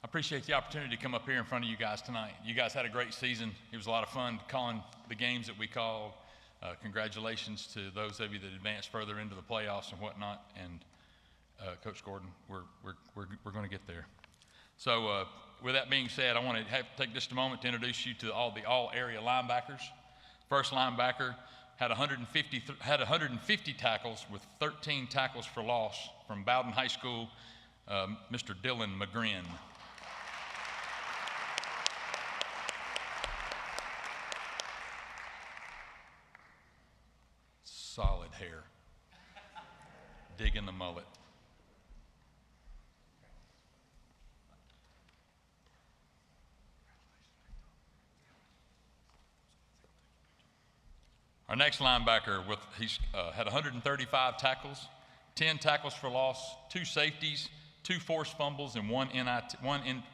I appreciate the opportunity to come up here in front of you guys tonight. You guys had a great season. It was a lot of fun calling the games that we called. Congratulations to those of you that advanced further into the playoffs and whatnot. And Coach Gordon, we're going to get there. So with that being said, I want to take just a moment to introduce you to all the all-area linebackers. First linebacker had 150 tackles with 13 tackles for loss from Bowden High School, Mr. Dylan McGrin. Solid hair, digging the mullet. Our next linebacker, he's had 135 tackles, 10 tackles for loss, 2 safeties, 2 forced fumbles, and one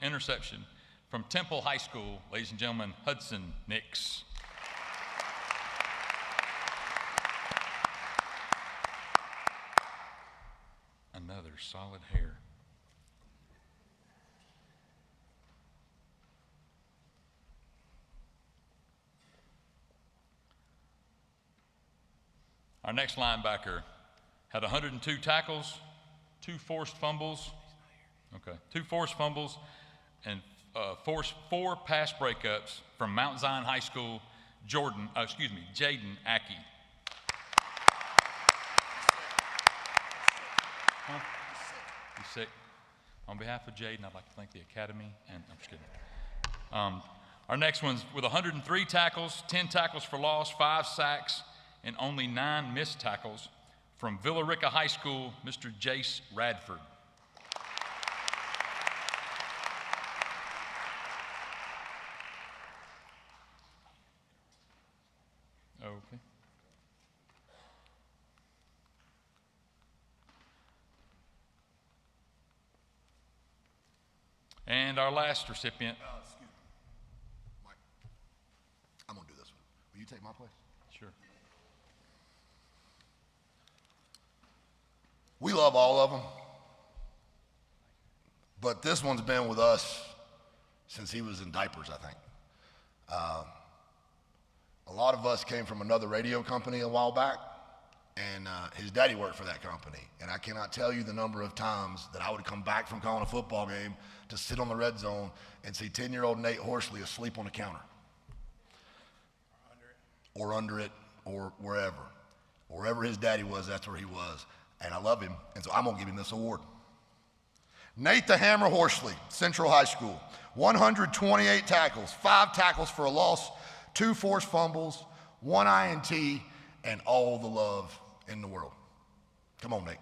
interception from Temple High School, ladies and gentlemen, Hudson Nix. Another solid hair. Our next linebacker had 102 tackles, 2 forced fumbles, and forced 4 pass breakups from Mount Zion High School, Jaden Aki. Huh? He's sick. On behalf of Jaden, I'd like to thank the Academy, and I'm just kidding. Our next one's with 103 tackles, 10 tackles for loss, 5 sacks, and only 9 missed tackles from Villa Rica High School, Mr. Jace Radford. Okay. And our last recipient. Excuse me. Mike, I'm going to do this one. Will you take my place? Sure. We love all of them, but this one's been with us since he was in diapers, I think. A lot of us came from another radio company a while back, and his daddy worked for that company. And I cannot tell you the number of times that I would come back from calling a football game to sit on the red zone and see 10-year-old Nate Horsley asleep on the counter. Or under it, or wherever. Wherever his daddy was, that's where he was. And I love him, and so I'm going to give him this award. Nate the Hammer Horsley, Central High School, 128 tackles, 5 tackles for a loss, 2 forced fumbles, 1 INT, and all the love in the world. Come on, Nate.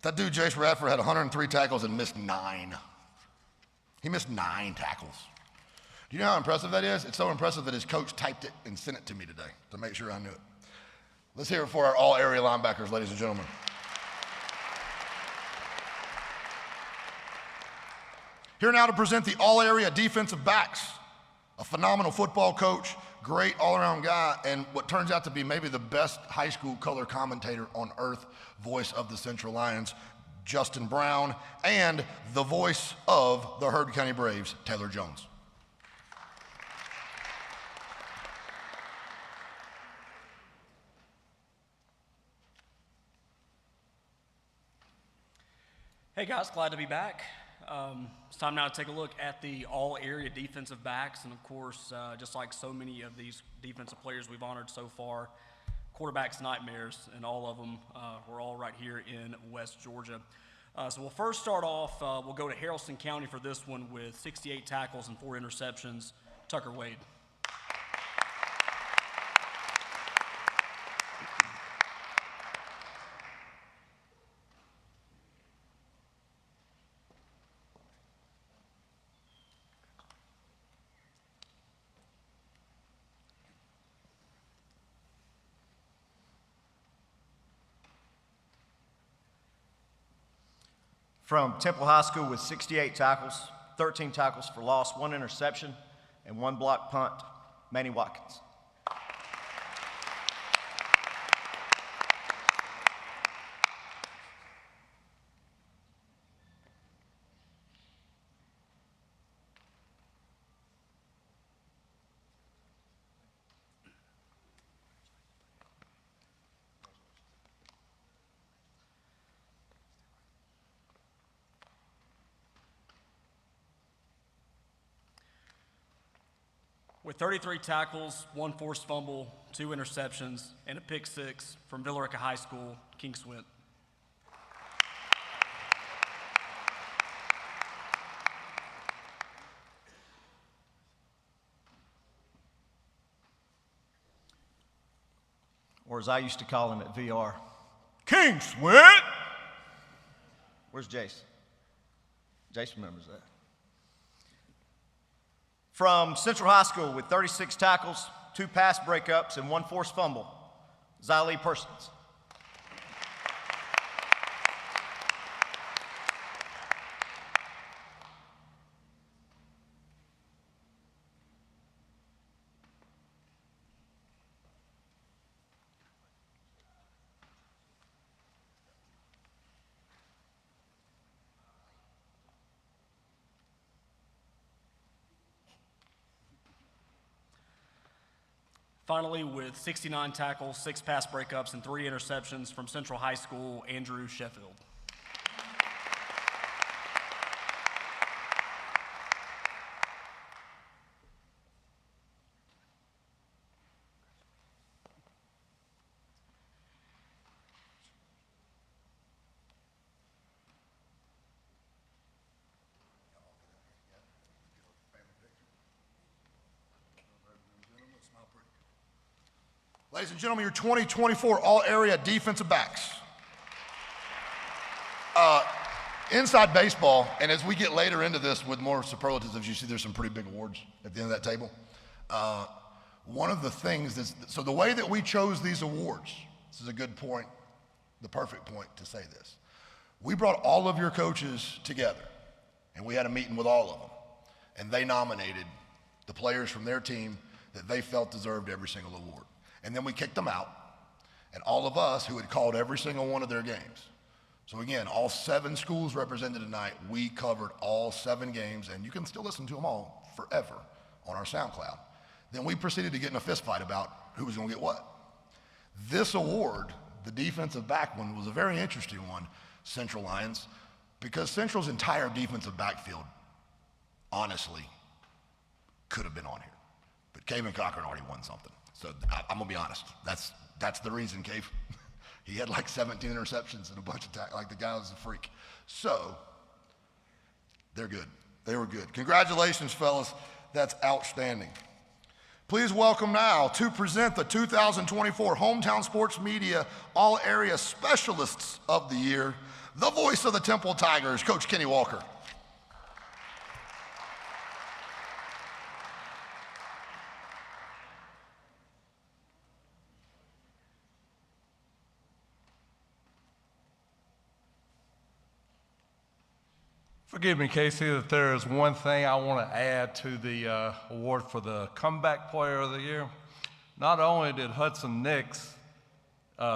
That dude, Jace Radford, had 103 tackles and missed 9. He missed 9 tackles. Do you know how impressive that is? It's so impressive that his coach typed it and sent it to me today to make sure I knew it. Let's hear it for our all-area linebackers, ladies and gentlemen. Here now to present the all-area defensive backs. A phenomenal football coach, great all-around guy, and what turns out to be maybe the best high school color commentator on earth, voice of the Central Lions, Justin Brown, and the voice of the Heard County Braves, Taylor Jones. Hey guys, glad to be back. It's time now to take a look at the all-area defensive backs, and of course, just like so many of these defensive players we've honored so far, quarterbacks' nightmares, and all of them were all right here in West Georgia. So we'll first start off, we'll go to Haralson County for this one with 68 tackles and 4 interceptions, Tucker Wade. From Temple High School with 68 tackles, 13 tackles for loss, 1 interception, and 1 block punt, Manny Watkins. With 33 tackles, 1 forced fumble, 2 interceptions, and a pick 6 from Villa Rica High School, King Swint. Or as I used to call him at VR, King Swint! Where's Jace? Jace remembers that. From Central High School with 36 tackles, 2 pass breakups, and 1 forced fumble, Xylee Persons. Finally, with 69 tackles, 6 pass breakups, and 3 interceptions from Central High School, Andrew Sheffield. Ladies and gentlemen, your 2024 all-area defensive backs. Inside baseball, and as we get later into this with more superlatives, as you see there's some pretty big awards at the end of that table. One of the things is, so the way that we chose these awards, this is a good point, the perfect point to say this. We brought all of your coaches together, and we had a meeting with all of them, and they nominated the players from their team that they felt deserved every single award. And then we kicked them out, and all of us who had called every single one of their games. So again, all 7 schools represented tonight, we covered all 7 games, and you can still listen to them all forever on our SoundCloud. Then we proceeded to get in a fist fight about who was gonna get what. This award, the defensive back one, was a very interesting one, Central Lions, because Central's entire defensive backfield, honestly, could have been on here. But Caven Cochran already won something. So I'm gonna be honest, that's the reason, Cave. He had like 17 interceptions and a bunch of tackles, like the guy was a freak. So, they're good, they were good. Congratulations, fellas, that's outstanding. Please welcome now to present the 2024 Hometown Sports Media All-Area Specialists of the Year, the voice of the Temple Tigers, Coach Kenny Walker. Forgive me, Casey, that there is one thing I want to add to the award for the Comeback Player of the Year. Not only did Hudson Nix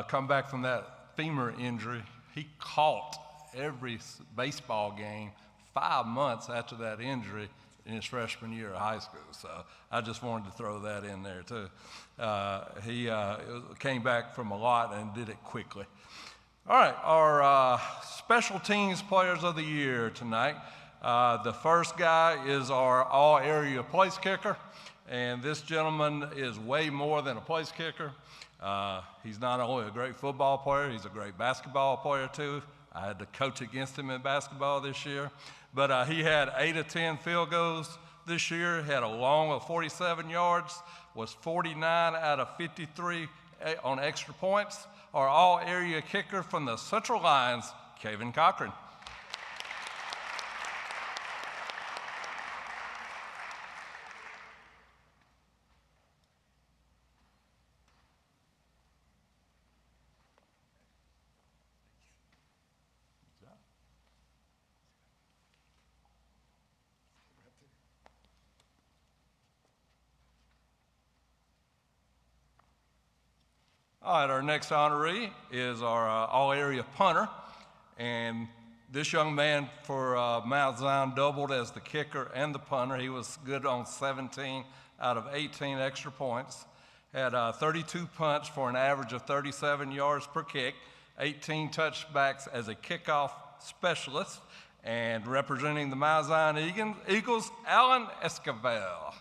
come back from that femur injury, he caught every baseball game 5 months after that injury in his freshman year of high school. So I just wanted to throw that in there too. He came back from a lot and did it quickly. All right, our special teams players of the year tonight. The first guy is our all-area place kicker, and this gentleman is way more than a place kicker. He's not only a great football player, he's a great basketball player too. I had to coach against him in basketball this year, but he had 8 of 10 field goals this year, had a long of 47 yards, was 49 out of 53 on extra points. Our all-area kicker from the Central Lions, Kevin Cochran. All right, our next honoree is our all-area punter, and this young man for Mount Zion doubled as the kicker and the punter. He was good on 17 out of 18 extra points, had 32 punts for an average of 37 yards per kick, 18 touchbacks as a kickoff specialist, and representing the Mount Zion Eagles, Alan Esquivel.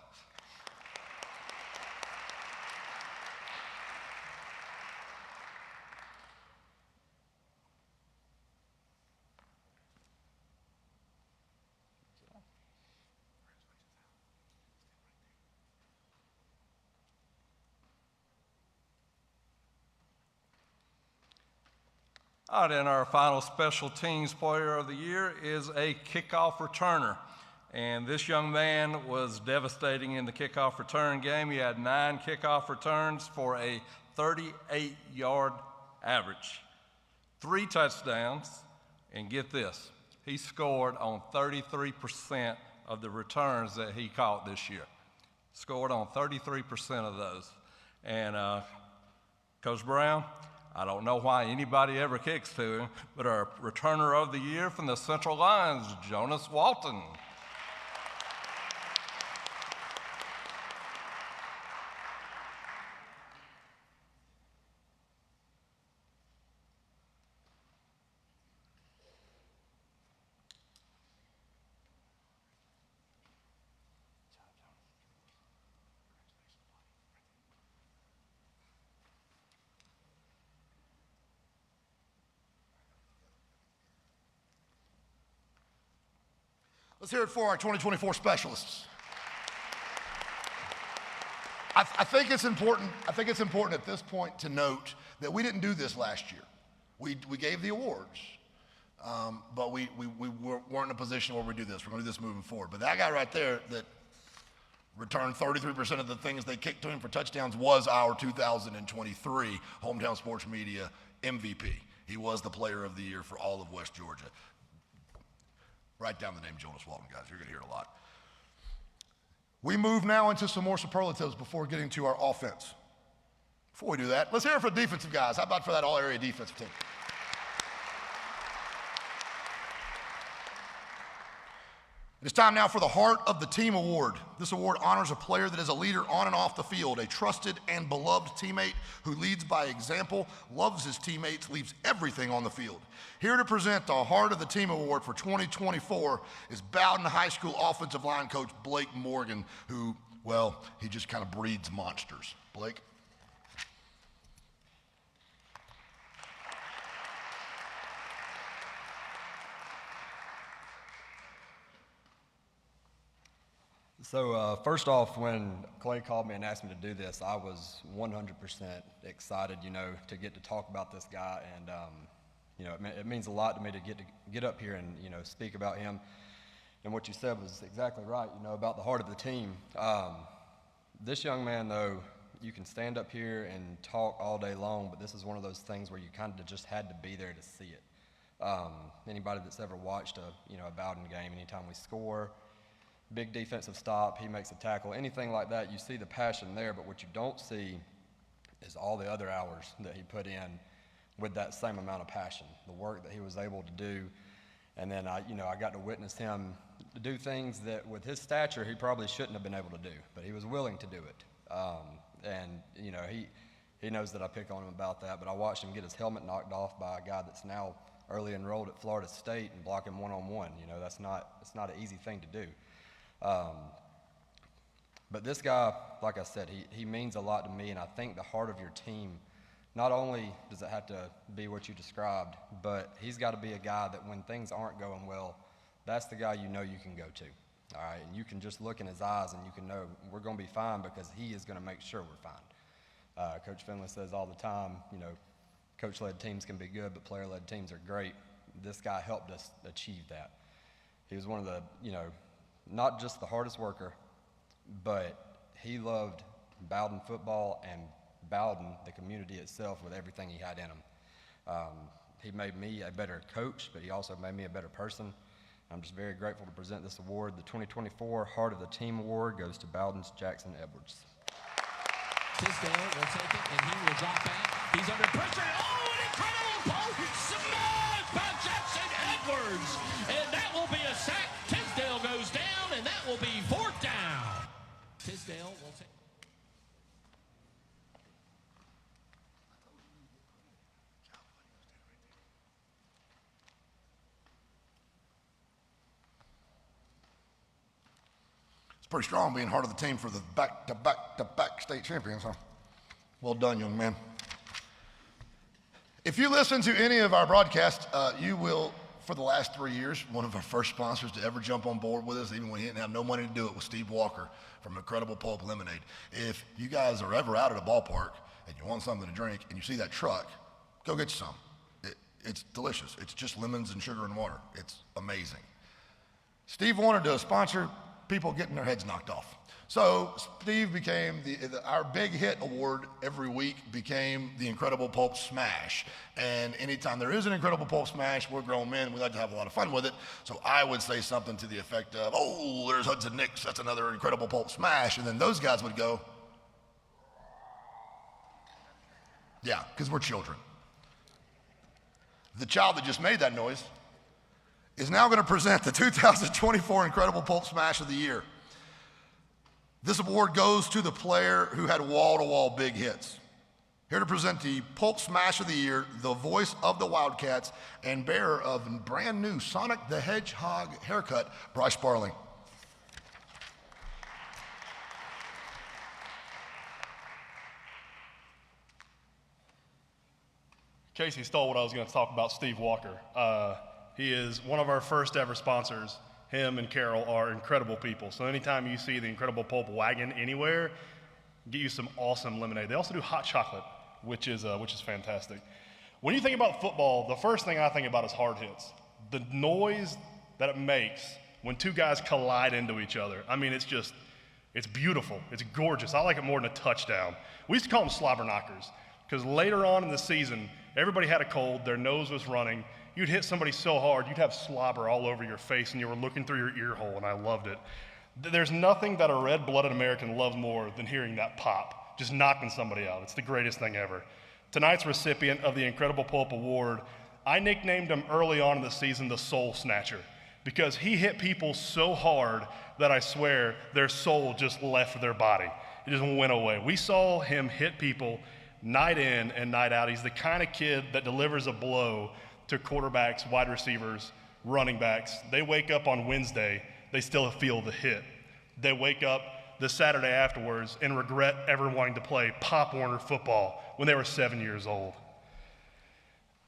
All right, and our final special teams player of the year is a kickoff returner. And this young man was devastating in the kickoff return game. He had 9 kickoff returns for a 38-yard average, 3 touchdowns, and get this, he scored on 33% of the returns that he caught this year. Scored on 33% of those. And Coach Brown, I don't know why anybody ever kicks to him, but our returner of the year from the Central Lions, Jonas Walton. Let's hear it for our 2024 specialists. I think it's important at this point to note that we didn't do this last year. We gave the awards, but we weren't in a position where we do this. We're going to do this moving forward. But that guy right there that returned 33% of the things they kicked to him for touchdowns was our 2023 Hometown Sports Media MVP. He was the player of the year for all of West Georgia. Write down the name Jonas Walton, guys. You're going to hear it a lot. We move now into some more superlatives before getting to our offense. Before we do that, let's hear it for the defensive guys. How about for that all-area defensive team? It's time now for the Heart of the Team Award. This award honors a player that is a leader on and off the field, a trusted and beloved teammate who leads by example, loves his teammates, leaves everything on the field. Here to present the Heart of the Team Award for 2024 is Bowden High School offensive line coach Blake Morgan, who, well, he just kind of breeds monsters. Blake? So first off, when Clay called me and asked me to do this, I was 100% excited, to get to talk about this guy. And, it means a lot to me to get up here and, speak about him. And what you said was exactly right, about the heart of the team. This young man, though, you can stand up here and talk all day long, but this is one of those things where you kind of just had to be there to see it. Anybody that's ever watched a Bowden game, anytime we score, big defensive stop, he makes a tackle, anything like that, you see the passion there, but what you don't see is all the other hours that he put in with that same amount of passion, the work that he was able to do. And then I got to witness him do things that with his stature he probably shouldn't have been able to do, but he was willing to do it. He knows that I pick on him about that, but I watched him get his helmet knocked off by a guy that's now early enrolled at Florida State and block him one-on-one. That's not an easy thing to do. But this guy, like I said, he means a lot to me, and I think the heart of your team, not only does it have to be what you described, but he's got to be a guy that when things aren't going well, that's the guy you can go to, all right? And you can just look in his eyes and you can know we're going to be fine because he is going to make sure we're fine. Coach Finley says all the time, coach-led teams can be good, but player-led teams are great. This guy helped us achieve that. He was one of the, not just the hardest worker, but he loved Bowden football and Bowden, the community itself, with everything he had in him. He made me a better coach, but he also made me a better person. I'm just very grateful to present this award. The 2024 Heart of the Team Award goes to Bowden's Jackson Edwards. Tisdale will take it, and he will drop back. He's under pressure. Oh, an incredible ball smashed by Jackson Edwards. And that will be a sack. Tisdale goes down, and that will be 4th down. Tisdale will take. Pretty strong being heart of the team for the back-to-back state champions, huh? Well done, young man. If you listen to any of our broadcasts, you will, for the last 3 years, one of our first sponsors to ever jump on board with us, even when he didn't have no money to do it, was Steve Walker from Incredible Pulp Lemonade. If you guys are ever out at a ballpark and you want something to drink and you see that truck, go get you some. It's delicious. It's just lemons and sugar and water. It's amazing. Steve wanted to sponsor people getting their heads knocked off. So Steve became our big hit award every week became the Incredible Pulp Smash. And anytime there is an Incredible Pulp Smash, we're grown men, we like to have a lot of fun with it. So I would say something to the effect of, oh, there's Hudson Nicks, that's another Incredible Pulp Smash. And then those guys would go, yeah, because we're children. The child that just made that noise is now going to present the 2024 Incredible Pulp Smash of the Year. This award goes to the player who had wall-to-wall big hits. Here to present the Pulp Smash of the Year, the voice of the Wildcats and bearer of brand new Sonic the Hedgehog haircut, Bryce Sparling. Casey stole what I was going to talk about, Steve Walker. He is one of our first ever sponsors. Him and Carol are incredible people. So anytime you see the Incredible Pulp wagon anywhere, get you some awesome lemonade. They also do hot chocolate, which is fantastic. When you think about football, the first thing I think about is hard hits. The noise that it makes when two guys collide into each other. I mean, it's beautiful. It's gorgeous. I like it more than a touchdown. We used to call them slobber knockers because later on in the season, everybody had a cold, their nose was running. You'd hit somebody so hard, you'd have slobber all over your face, and you were looking through your ear hole, and I loved it. There's nothing that a red-blooded American loves more than hearing that pop, just knocking somebody out. It's the greatest thing ever. Tonight's recipient of the Incredible Pulp Award, I nicknamed him early on in the season the Soul Snatcher because he hit people so hard that I swear their soul just left their body. It just went away. We saw him hit people night in and night out. He's the kind of kid that delivers a blow to quarterbacks, wide receivers, running backs. They wake up on Wednesday, they still feel the hit. They wake up the Saturday afterwards and regret ever wanting to play Pop Warner football when they were 7 years old.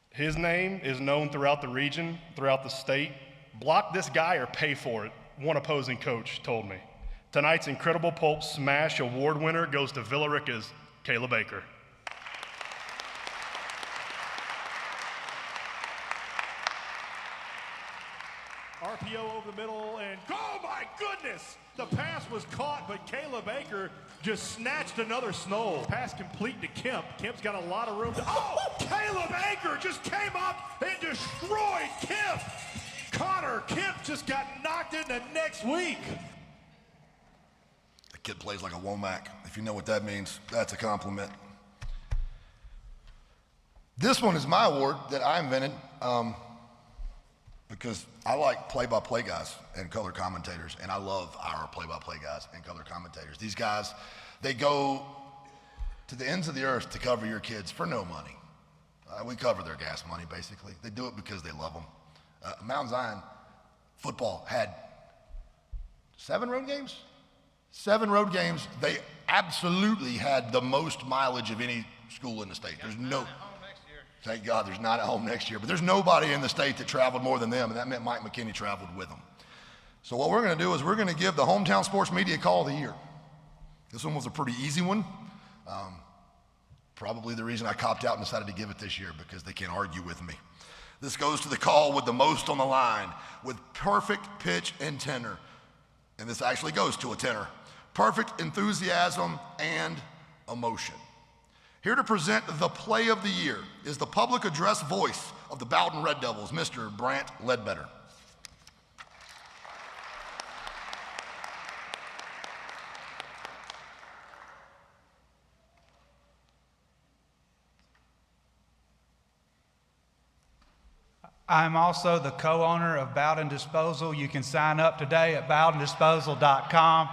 His name is known throughout the region, throughout the state. Block this guy or pay for it, one opposing coach told me. Tonight's Incredible Pulp Smash Award winner goes to Villa Rica's Kayla Baker. RPO over the middle, and oh my goodness! The pass was caught, but Kayla Baker just snatched another Snow. Pass complete to Kemp. Kemp's got a lot of room to, oh! Kayla Baker just came up and destroyed Kemp! Connor Kemp just got knocked into next week. The kid plays like a Womack. If you know what that means, that's a compliment. This one is my award that I invented because I like play-by-play guys and color commentators, and I love our play-by-play guys and color commentators. These guys, they go to the ends of the earth to cover your kids for no money. We cover their gas money, basically. They do it because they love them. Mount Zion football had 7 road games? 7 road games. They absolutely had the most mileage of any school in the state. There's no, thank God there's not at home next year, but there's nobody in the state that traveled more than them, and that meant Mike McKinney traveled with them. So what we're going to do is we're going to give the Hometown Sports Media Call of the Year. This one was a pretty easy one. Probably the reason I copped out and decided to give it this year, because they can't argue with me. This goes to the call with the most on the line, with perfect pitch and tenor. And this actually goes to a tenor. Perfect enthusiasm and emotion. Here to present the play of the year is the public address voice of the Bowden Red Devils, Mr. Brant Ledbetter. I'm also the co-owner of Bowden Disposal. You can sign up today at bowdendisposal.com.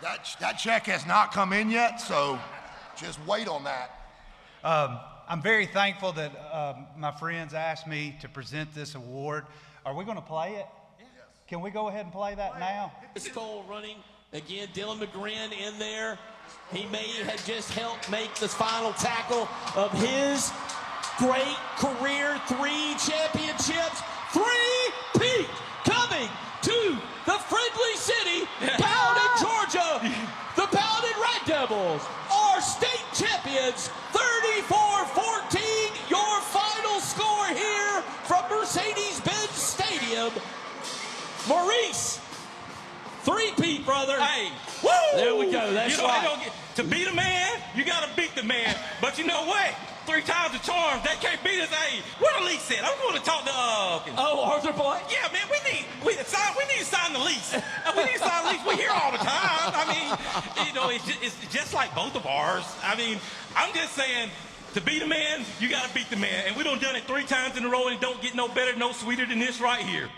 That check has not come in yet, so just wait on that. I'm very thankful that my friends asked me to present this award. Are we going to play it? Yes. Can we go ahead and play that now? It's Cole running. Again, Dylan McGrin in there. He may have just helped make the final tackle of his great career. 3 championships, 3-peat coming to the friendly city, Bowden, Georgia. The Bowden Red Devils are state champions, 34-14. Your final score here from Mercedes-Benz Stadium. Maurice, 3-peat, brother. Hey, woo! There we go. That's right. To beat a man, you got to beat the man. But you know what? 3 times the charm. They can't beat us. Hey, what the lease said? I'm going to talk to Arthur Boy. Yeah, man, we need to sign the lease. We need to sign the lease. We hear all the time. I mean, you know, it's just like both of ours. I mean, I'm just saying, to beat a man, you got to beat the man. And we done done it 3 times in a row, and it don't get no better, no sweeter than this right here.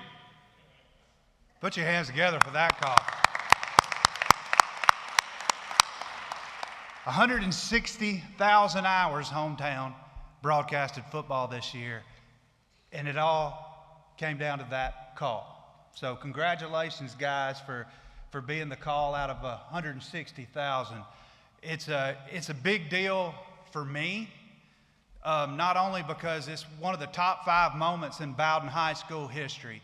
Put your hands together for that call. 160,000 hours hometown broadcasted football this year, and it all came down to that call. So congratulations, guys, for being the call out of 160,000. It's a big deal for me, not only because it's one of the top 5 moments in Bowden High School history,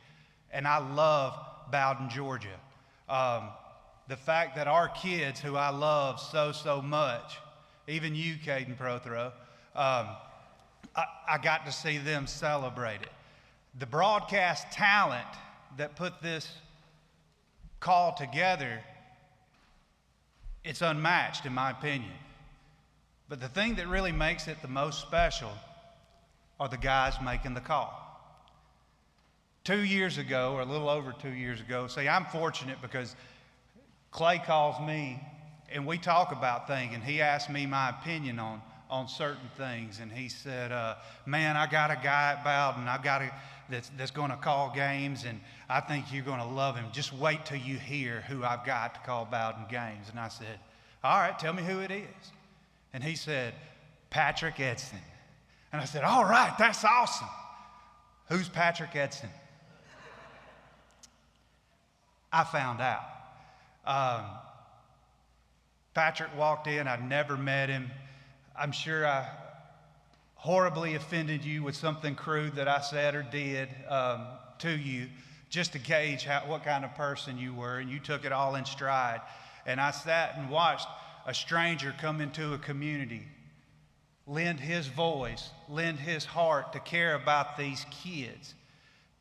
and I love Bowden, Georgia. The fact that our kids, who I love so much, even you, Caden Prothro, I got to see them celebrate it. The broadcast talent that put this call together, it's unmatched in my opinion. But the thing that really makes it the most special are the guys making the call. 2 years ago, or a little over 2 years ago, see, I'm fortunate because Clay calls me and we talk about things, and he asked me my opinion on certain things, and he said, man, I got a guy at Bowden that's going to call games, and I think you're going to love him. Just wait till you hear who I've got to call Bowden games. And I said, all right, tell me who it is. And he said, Patrick Edson. And I said, all right, that's awesome. Who's Patrick Edson? I found out. Patrick walked in. I'd never met him. I'm sure I horribly offended you with something crude that I said or did to you just to gauge what kind of person you were, and you took it all in stride. And I sat and watched a stranger come into a community, lend his voice, lend his heart to care about these kids,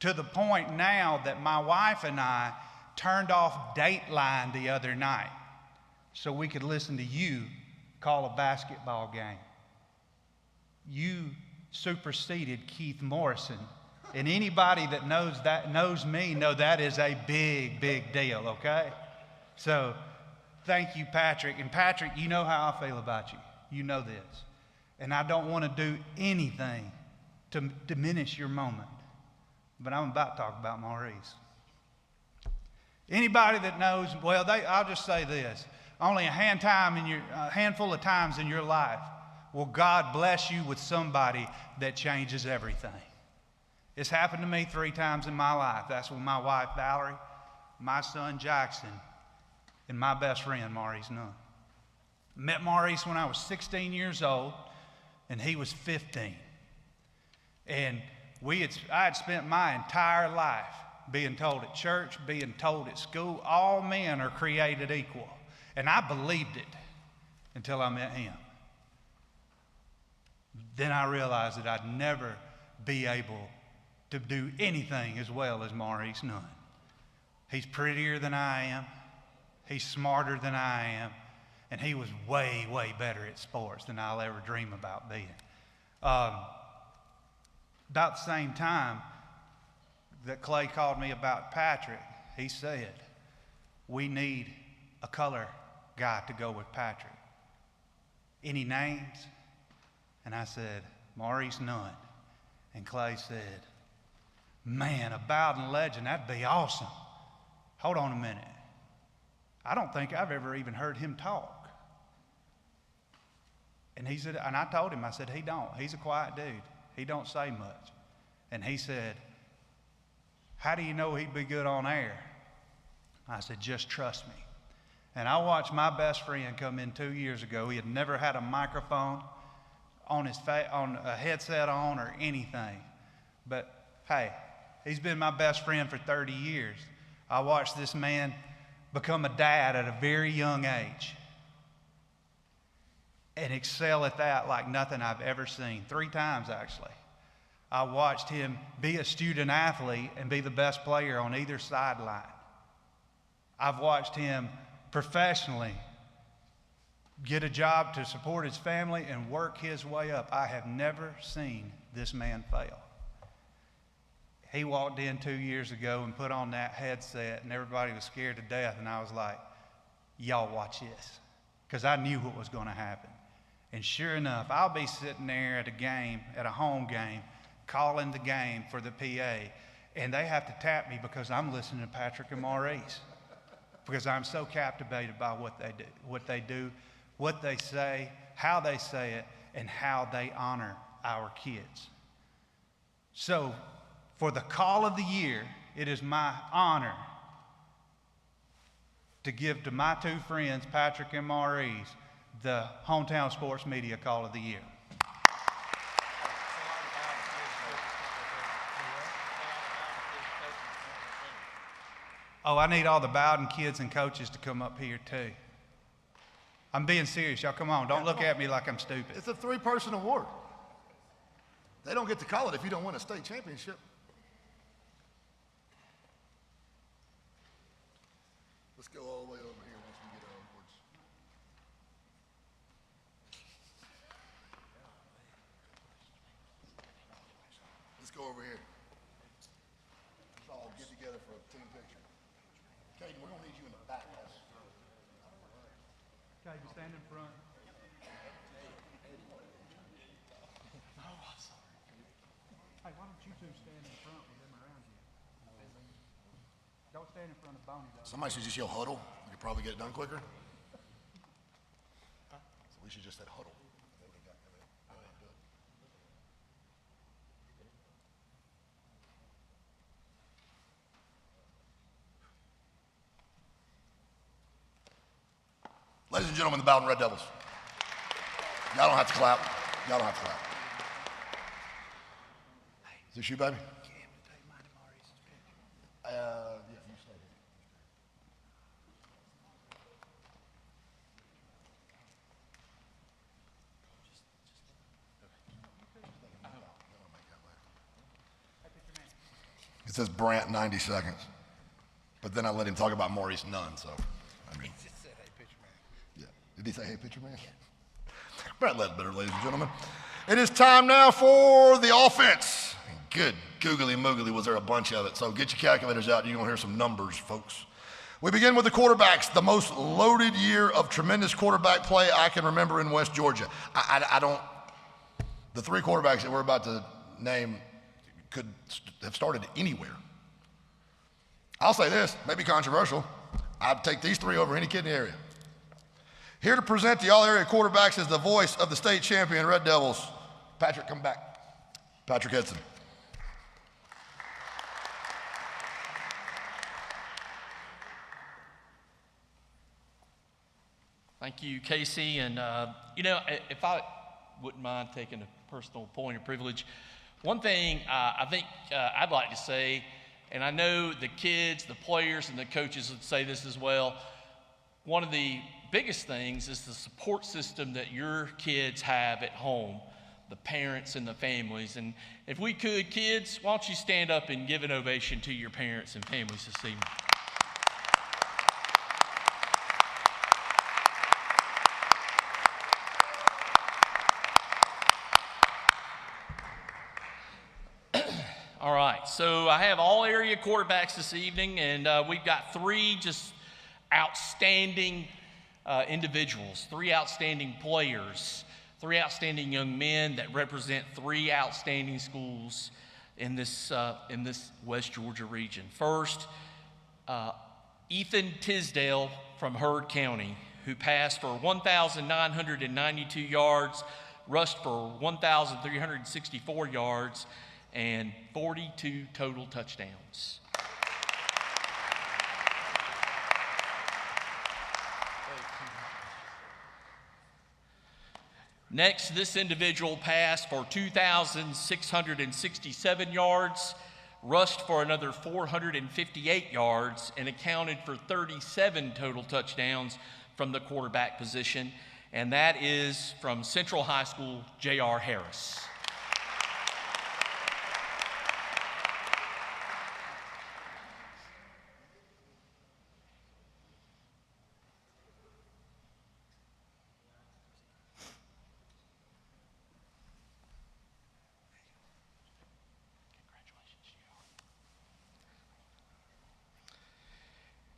to the point now that my wife and I turned off Dateline the other night so we could listen to you call a basketball game. You superseded Keith Morrison. And anybody that knows me know that is a big, big deal, okay? So thank you, Patrick. And Patrick, you know how I feel about you. You know this. And I don't want to do anything to diminish your moment. But I'm about to talk about Maurice. Anybody that knows, well, I'll just say this. Only a handful of times in your life will God bless you with somebody that changes everything. It's happened to me 3 times in my life. That's with my wife, Valerie, my son, Jackson, and my best friend, Maurice Nunn. Met Maurice when I was 16 years old, and he was 15. And I had spent my entire life being told at church, being told at school, all men are created equal. And I believed it until I met him. Then I realized that I'd never be able to do anything as well as Maurice Nunn. He's prettier than I am. He's smarter than I am. And he was way, way better at sports than I'll ever dream about being. About the same time that Clay called me about Patrick, he said, we need a color guy to go with Patrick. Any names? And I said, Maurice Nunn. And Clay said, man, a Bowden legend, that'd be awesome. Hold on a minute. I don't think I've ever even heard him talk. And he said, and I told him, I said, he don't. He's a quiet dude. He don't say much. And he said, how do you know he'd be good on air? I said, just trust me. And I watched my best friend come in 2 years ago. He had never had a microphone on a headset on or anything. But hey, he's been my best friend for 30 years. I watched this man become a dad at a very young age and excel at that like nothing I've ever seen. 3 times, actually. I watched him be a student athlete and be the best player on either sideline. I've watched him professionally get a job to support his family and work his way up. I have never seen this man fail. He walked in 2 years ago and put on that headset, and everybody was scared to death, and I was like, y'all watch this, because I knew what was going to happen. And sure enough, I'll be sitting there at a game, at a home game, calling the game for the PA, and they have to tap me because I'm listening to Patrick and Maurice, because I'm so captivated by what they do, what they say, how they say it, and how they honor our kids. So, for the call of the year, it is my honor to give to my 2 friends, Patrick and Maurice, the Hometown Sports Media Call of the Year. Oh, I need all the Bowden kids and coaches to come up here too. I'm being serious, y'all. Come on, don't look at me like I'm stupid. It's a 3-person award. They don't get to call it if you don't win a state championship. Let's go all the way over here once we get our awards. Let's go over here. Let's all get together for a team picture. Caden, we're going to need you in the back. Okay, you stand in front. Hey, why don't you 2 stand in front with them around you? Don't stand in front of Bonnie, though. Somebody should just yell huddle. We could probably get it done quicker. So we should just say huddle. Ladies and gentlemen, the Bowden Red Devils. Y'all don't have to clap. Y'all don't have to clap. Is this you, baby? says Brant 90 seconds. But then I let him talk about Maurice Nunn, so, I mean. He just said, hey, pitcher man. Yeah. Did he say, hey, pitcher man? Yeah. Brant Ledbetter, ladies and gentlemen. It is time now for the offense. Good googly moogly, was there a bunch of it. So get your calculators out. You're going to hear some numbers, folks. We begin with the quarterbacks, the most loaded year of tremendous quarterback play I can remember in West Georgia. I don't, the three quarterbacks that we're about to name could have started anywhere. I'll say this, maybe controversial. I'd take these three over any kid in the area. Here to present the all-area quarterbacks is the voice of the state champion Red Devils. Patrick, come back. Patrick Edson. Thank you, Casey. And, you know, if I wouldn't mind taking a personal point of privilege, one thing I think I'd like to say, and I know the kids, the players, and the coaches would say this as well, one of the biggest things is the support system that your kids have at home, the parents and the families. And if we could, kids, why don't you stand up and give an ovation to your parents and families this evening. All right, so I have all area quarterbacks this evening, and we've got three just outstanding individuals, three outstanding players, three outstanding young men that represent three outstanding schools in this West Georgia region. First, Ethan Tisdale from Heard County, who passed for 1,992 yards, rushed for 1,364 yards, and 42 total touchdowns. Next, this individual passed for 2,667 yards, rushed for another 458 yards, and accounted for 37 total touchdowns from the quarterback position, and that is from Central High School, J.R. Harris.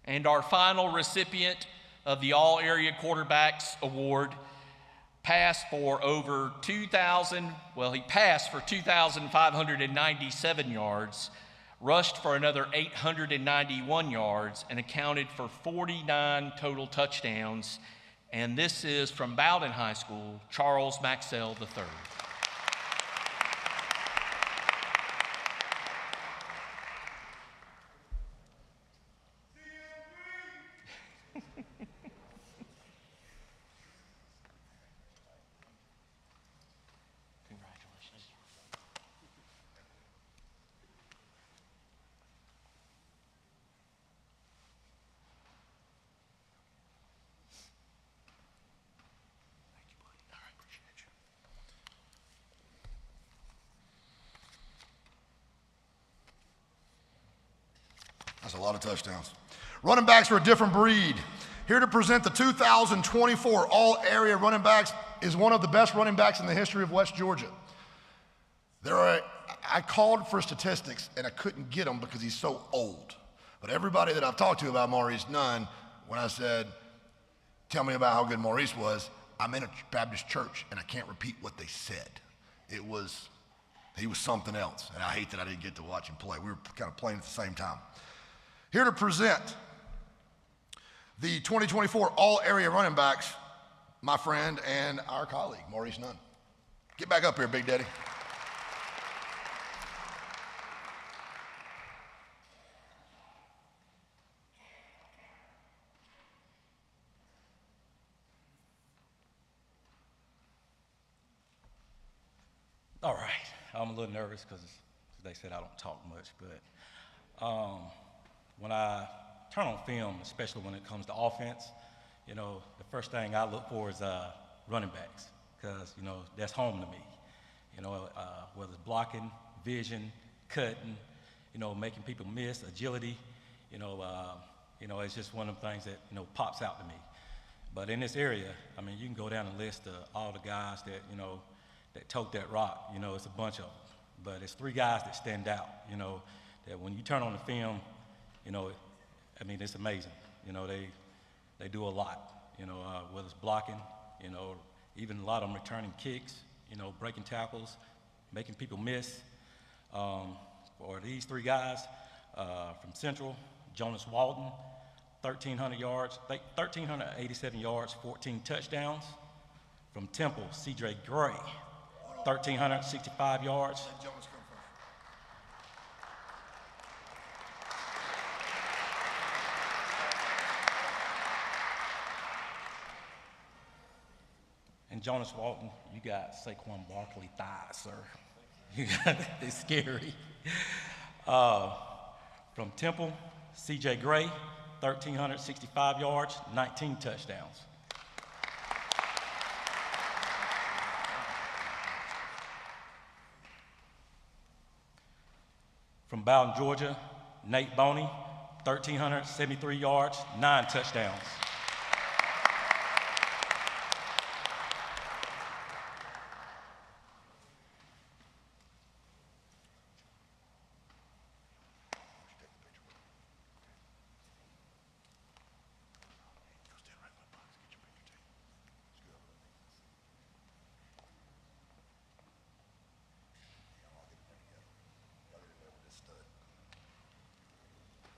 And our final recipient of the All Area Quarterbacks Award passed for over 2,000, well, he passed for 2,597 yards, rushed for another 891 yards, and accounted for 49 total touchdowns. And this is from Bowden High School, Charles Maxwell III. That's a lot of touchdowns. Running backs are a different breed. Here to present the 2024 All-Area Running Backs is one of the best running backs in the history of West Georgia. I called for statistics, and I couldn't get them because he's so old. But everybody that I've talked to about Maurice Nunn, when I said, tell me about how good Maurice was, I'm in a Baptist church, and I can't repeat what they said. He was something else, and I hate that I didn't get to watch him play. We were kind of playing at the same time. Here to present the 2024 All-Area Running Backs, my friend and our colleague, Maurice Nunn. Get back up here, Big Daddy. All right, I'm a little nervous because they said I don't talk much, but when I turn on film, especially when it comes to offense, you know, the first thing I look for is running backs because, you know, that's home to me. You know, whether it's blocking, vision, cutting, making people miss, agility, it's just one of the things that, pops out to me. But in this area, I mean, you can go down and list all the guys that, that tote that rock. It's a bunch of them. But it's 3 guys that stand out, that when you turn on the film, it's amazing. They do a lot, whether it's blocking, even a lot of them returning kicks, breaking tackles, making people miss. For these 3 guys from Central, Jonas Walton, 1,300 yards, 1,387 yards, 14 touchdowns. From Temple, C.J. Gray, 1,365 yards. And Jonas Walton, you got Saquon Barkley thighs, sir. It's scary. From Temple, C.J. Gray, 1,365 yards, 19 touchdowns. From Bowden, Georgia, Nate Boney, 1,373 yards, 9 touchdowns.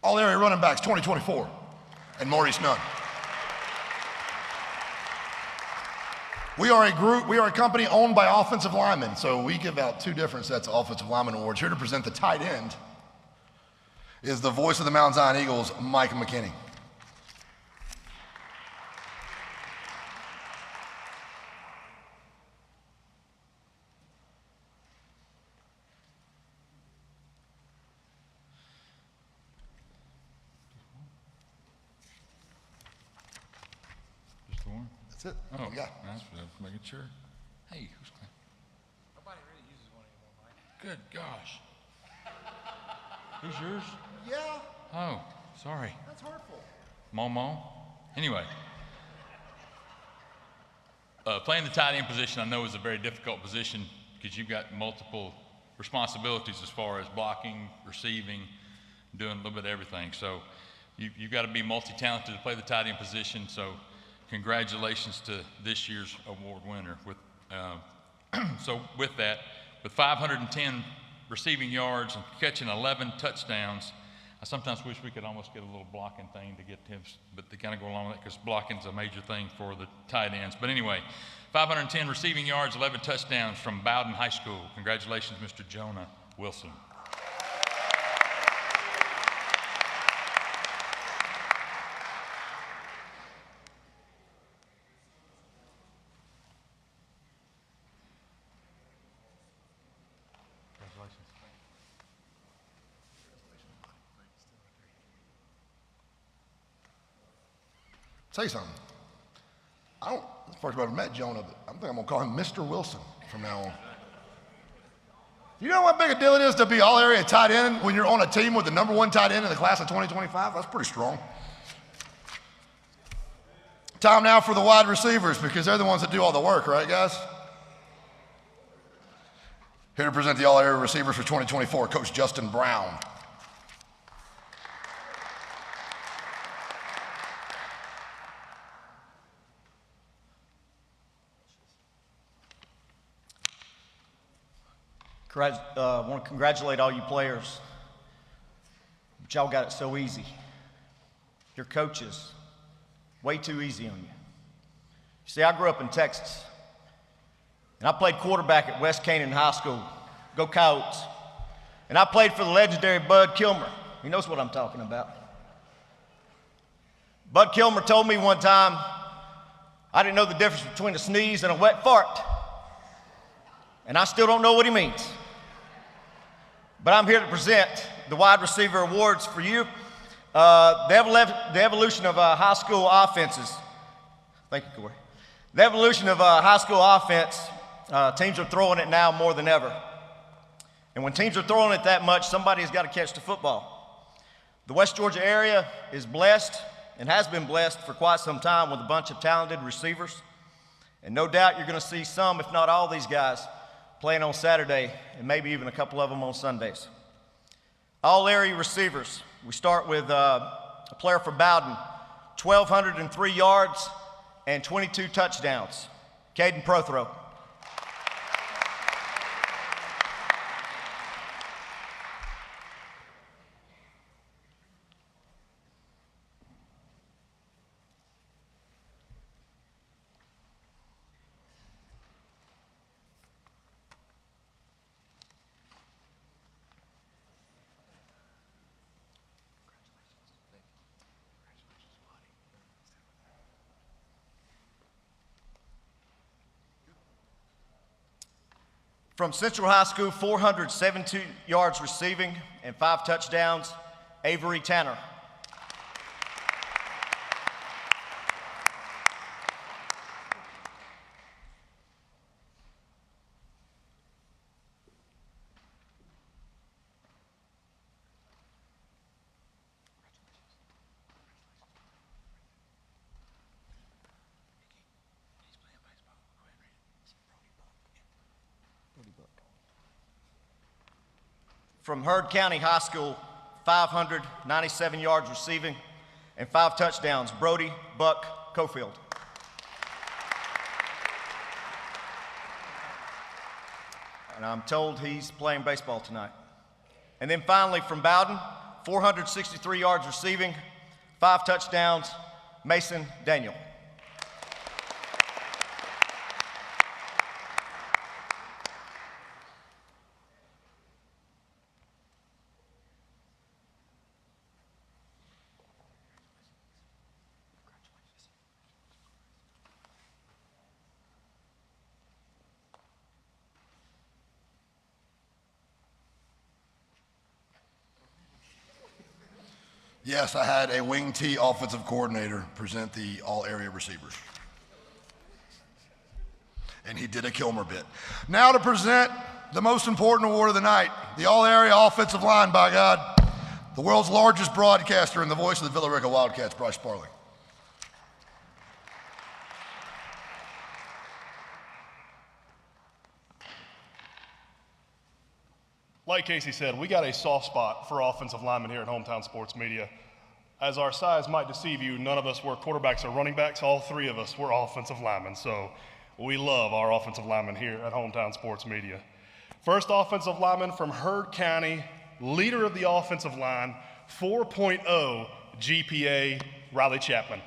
All area running backs 2024, and Maurice Nunn. We are a company owned by offensive linemen, so we give out 2 different sets of offensive lineman awards. Here to present the tight end is the voice of the Mount Zion Eagles, Mike McKinney. That's it. Oh, yeah. That's making sure. Hey, who's that? Nobody really uses one anymore, Mike. Good gosh. Who's yours? Yeah. Oh, sorry. That's hurtful. Momo. Anyway. Playing the tight end position I know is a very difficult position because you've got multiple responsibilities as far as blocking, receiving, doing a little bit of everything. So you've got to be multi-talented to play the tight end position. So congratulations to this year's award winner. So with that, with 510 receiving yards and catching 11 touchdowns, I sometimes wish we could almost get a little blocking thing to get him, but they kind of go along with that because blocking's a major thing for the tight ends. But anyway, 510 receiving yards, 11 touchdowns from Bowden High School. Congratulations, Mr. Jonah Wilson. Say something. That's the first time I've ever met Jonah, but I think I'm going to call him Mr. Wilson from now on. You know what big a deal it is to be all-area tight end when you're on a team with the #1 tight end in the class of 2025? That's pretty strong. Time now for the wide receivers because they're the ones that do all the work, right, guys? Here to present the all-area receivers for 2024, Coach Justin Brown. I want to congratulate all you players, but y'all got it so easy. Your coaches, way too easy on you. See, I grew up in Texas, and I played quarterback at West Canaan High School. Go Coyotes. And I played for the legendary Bud Kilmer. He knows what I'm talking about. Bud Kilmer told me one time I didn't know the difference between a sneeze and a wet fart. And I still don't know what he means. But I'm here to present the wide receiver awards for you. The evolution of high school offenses. Thank you, Corey. The evolution of high school offense, teams are throwing it now more than ever. And when teams are throwing it that much, somebody's got to catch the football. The West Georgia area is blessed and has been blessed for quite some time with a bunch of talented receivers. And no doubt you're going to see some, if not all, these guys playing on Saturday and maybe even a couple of them on Sundays. All area receivers. We start with a player for Bowden, 1,203 yards and 22 touchdowns, Caden Prothrow. From Central High School, 472 yards receiving and 5 touchdowns, Avery Tanner. From Heard County High School, 597 yards receiving and 5 touchdowns, Brody Buck Cofield. And I'm told he's playing baseball tonight. And then finally from Bowden, 463 yards receiving, 5 touchdowns, Mason Daniel. Yes, I had a wing T offensive coordinator present the all-area receivers. And he did a Kilmer bit. Now to present the most important award of the night, the all-area offensive line, by God, the world's largest broadcaster and the voice of the Villa Rica Wildcats, Bryce Sparling. Like Casey said, we got a soft spot for offensive linemen here at Hometown Sports Media. As our size might deceive you, none of us were quarterbacks or running backs. All 3 of us were offensive linemen. So we love our offensive linemen here at Hometown Sports Media. First offensive lineman from Heard County, leader of the offensive line, 4.0 GPA, Riley Chapman.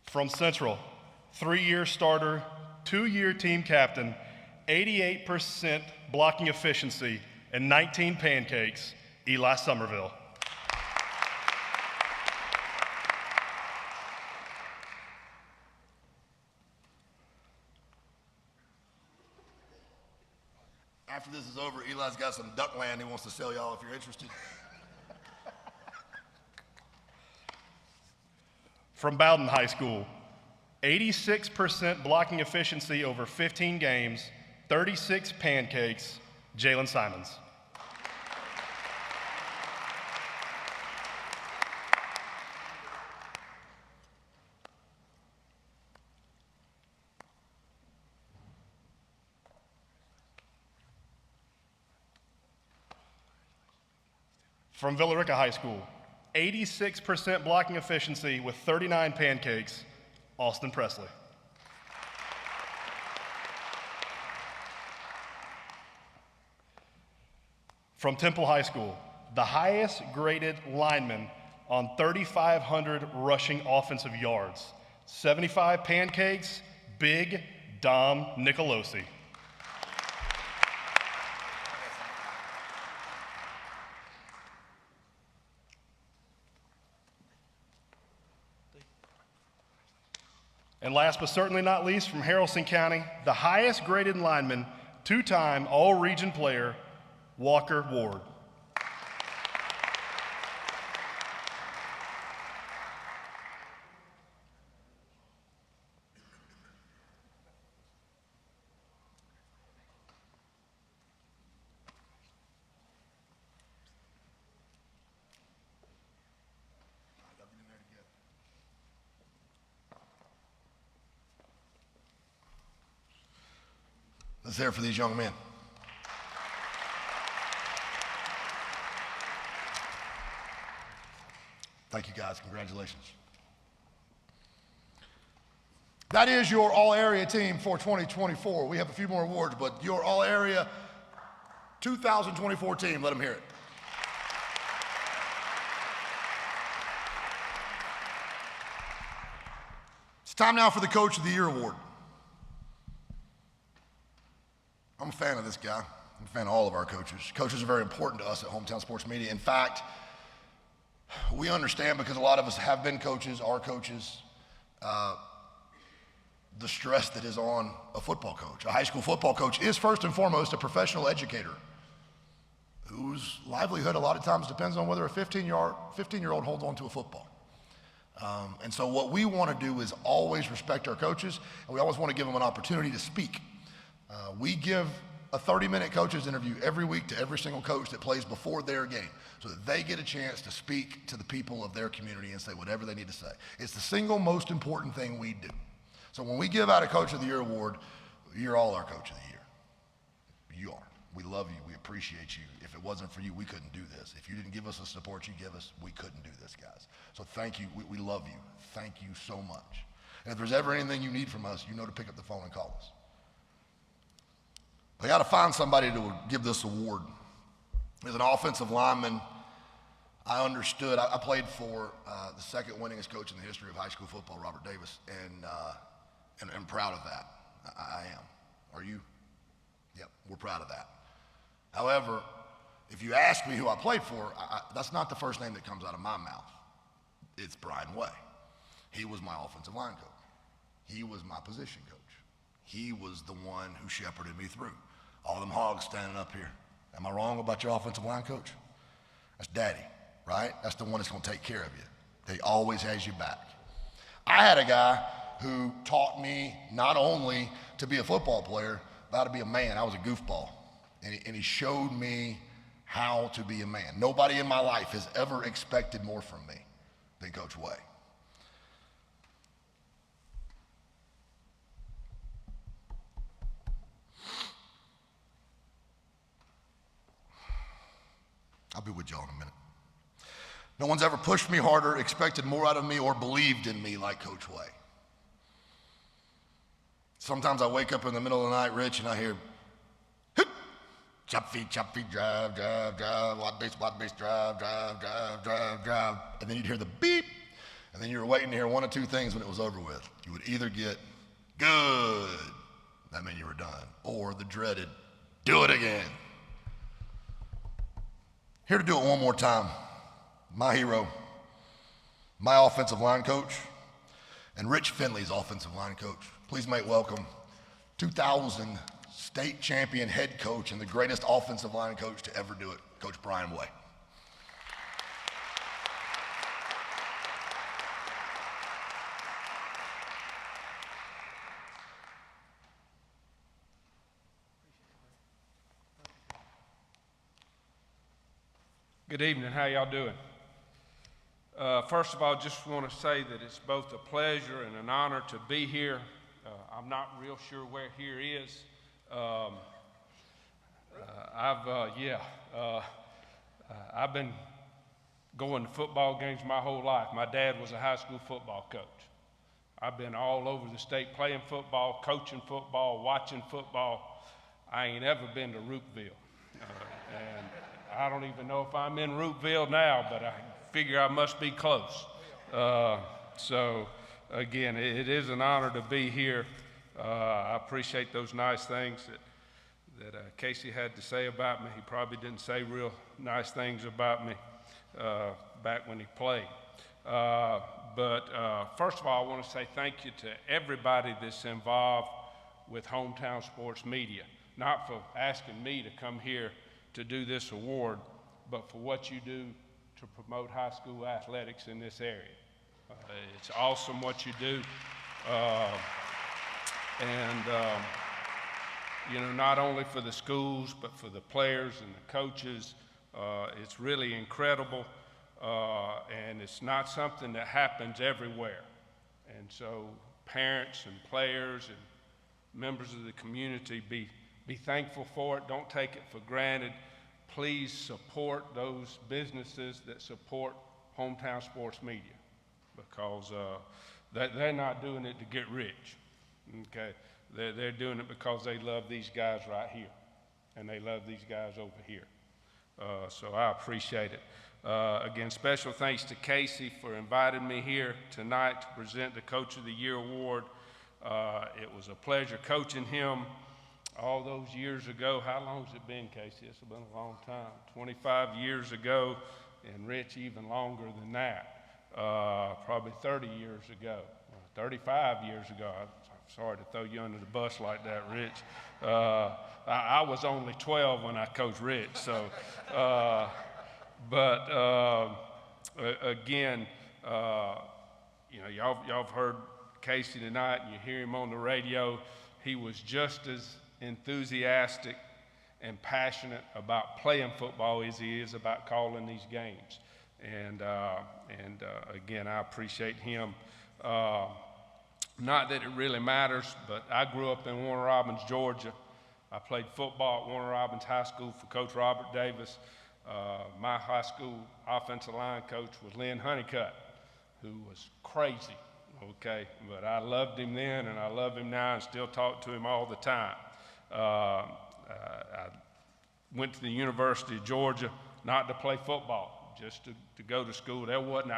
From Central, 3-year starter, 2-year team captain, 88% blocking efficiency, and 19 pancakes, Eli Somerville. After this is over, Eli's got some duck land he wants to sell y'all if you're interested. From Bowden High School, 86% blocking efficiency over 15 games, 36 pancakes, Jalen Simons. From Villa Rica High School, 86% blocking efficiency with 39 pancakes, Austin Presley. From Temple High School, the highest graded lineman on 3,500 rushing offensive yards, 75 pancakes, Big Dom Nicolosi. And last but certainly not least, from Haralson County, the highest graded lineman, 2-time all-region player, Walker Ward. Let's hear it for these young men. Thank you, guys. Congratulations. That is your all-area team for 2024. We have a few more awards, but your all-area 2024 team, let them hear it. It's time now for the Coach of the Year award. I'm a fan of this guy. I'm a fan of all of our coaches. Coaches are very important to us at Hometown Sports Media. In fact, we understand, because a lot of us have been coaches, are coaches, the stress that is on a football coach. A high school football coach is first and foremost a professional educator whose livelihood a lot of times depends on whether a 15-year-old holds on to a football. And so what we want to do is always respect our coaches, and we always want to give them an opportunity to speak. We give a 30-minute coaches interview every week to every single coach that plays before their game, so that they get a chance to speak to the people of their community and say whatever they need to say. It's the single most important thing we do. So when we give out a Coach of the Year award, you're all our Coach of the Year. You are. We love you. We appreciate you. If it wasn't for you, we couldn't do this. If you didn't give us the support you give us, we couldn't do this, guys. So thank you. We love you. Thank you so much. And if there's ever anything you need from us, you know to pick up the phone and call us. I got to find somebody to give this award. As an offensive lineman, I understood. I played for the second winningest coach in the history of high school football, Robert Davis, and I'm proud of that. I am. Are you? Yep, we're proud of that. However, if you ask me who I played for, that's not the first name that comes out of my mouth. It's Brian Way. He was my offensive line coach. He was my position coach. He was the one who shepherded me through. All them hogs standing up here. Am I wrong about your offensive line coach? That's Daddy, right? That's the one that's going to take care of you. He always has your back. I had a guy who taught me not only to be a football player, but how to be a man. I was a goofball, and he showed me how to be a man. Nobody in my life has ever expected more from me than Coach Way. I'll be with y'all in a minute. No one's ever pushed me harder, expected more out of me, or believed in me like Coach Way. Sometimes I wake up in the middle of the night, Rich, and I hear, chop feet, drive, wide base, drive. And then you'd hear the beep, and then you were waiting to hear one of two things when it was over with. You would either get good, that meant you were done, or the dreaded, do it again. Here to do it one more time, my hero, my offensive line coach, and Rich Finley's offensive line coach. Please make welcome 2000 state champion head coach and the greatest offensive line coach to ever do it, Coach Brian Way. Good evening. How y'all doing? First of all, just want to say that it's both a pleasure and an honor to be here. I'm not real sure where here is. I've been going to football games my whole life. My dad was a high school football coach. I've been all over the state playing football, coaching football, watching football. I ain't ever been to Roopville. And I don't even know if I'm in Roopville now, but I figure I must be close. So again, it is an honor to be here. I appreciate those nice things that Casey had to say about me. He probably didn't say real nice things about me back when he played. But first of all, I want to say thank you to everybody that's involved with Hometown Sports Media, not for asking me to come here to do this award, but for what you do to promote high school athletics in this area. It's awesome what you do. Not only for the schools, but for the players and the coaches, it's really incredible. And it's not something that happens everywhere. And so parents and players and members of the community be Be thankful for it. Don't take it for granted. Please support those businesses that support Hometown Sports Media, because they're not doing it to get rich. Okay, they're doing it because they love these guys right here, and they love these guys over here. So I appreciate it. Again, special thanks to Casey for inviting me here tonight to present the Coach of the Year award. It was a pleasure coaching him all those years ago. How long has it been, Casey? It's been a long time. 25 years ago, and Rich even longer than that. Probably 30 years ago, 35 years ago. I'm sorry to throw you under the bus like that, Rich. I was only 12 when I coached Rich, so. Again, you know, y'all have heard Casey tonight, and you hear him on the radio. He was just as enthusiastic and passionate about playing football as he is about calling these games. And again, I appreciate him. Not that it really matters, but I grew up in Warner Robins, Georgia. I played football at Warner Robins High School for Coach Robert Davis. My high school offensive line coach was Lynn Honeycutt, who was crazy, okay? But I loved him then, and I love him now, and still talk to him all the time. I went to the University of Georgia not to play football, just to go to school. There wasn't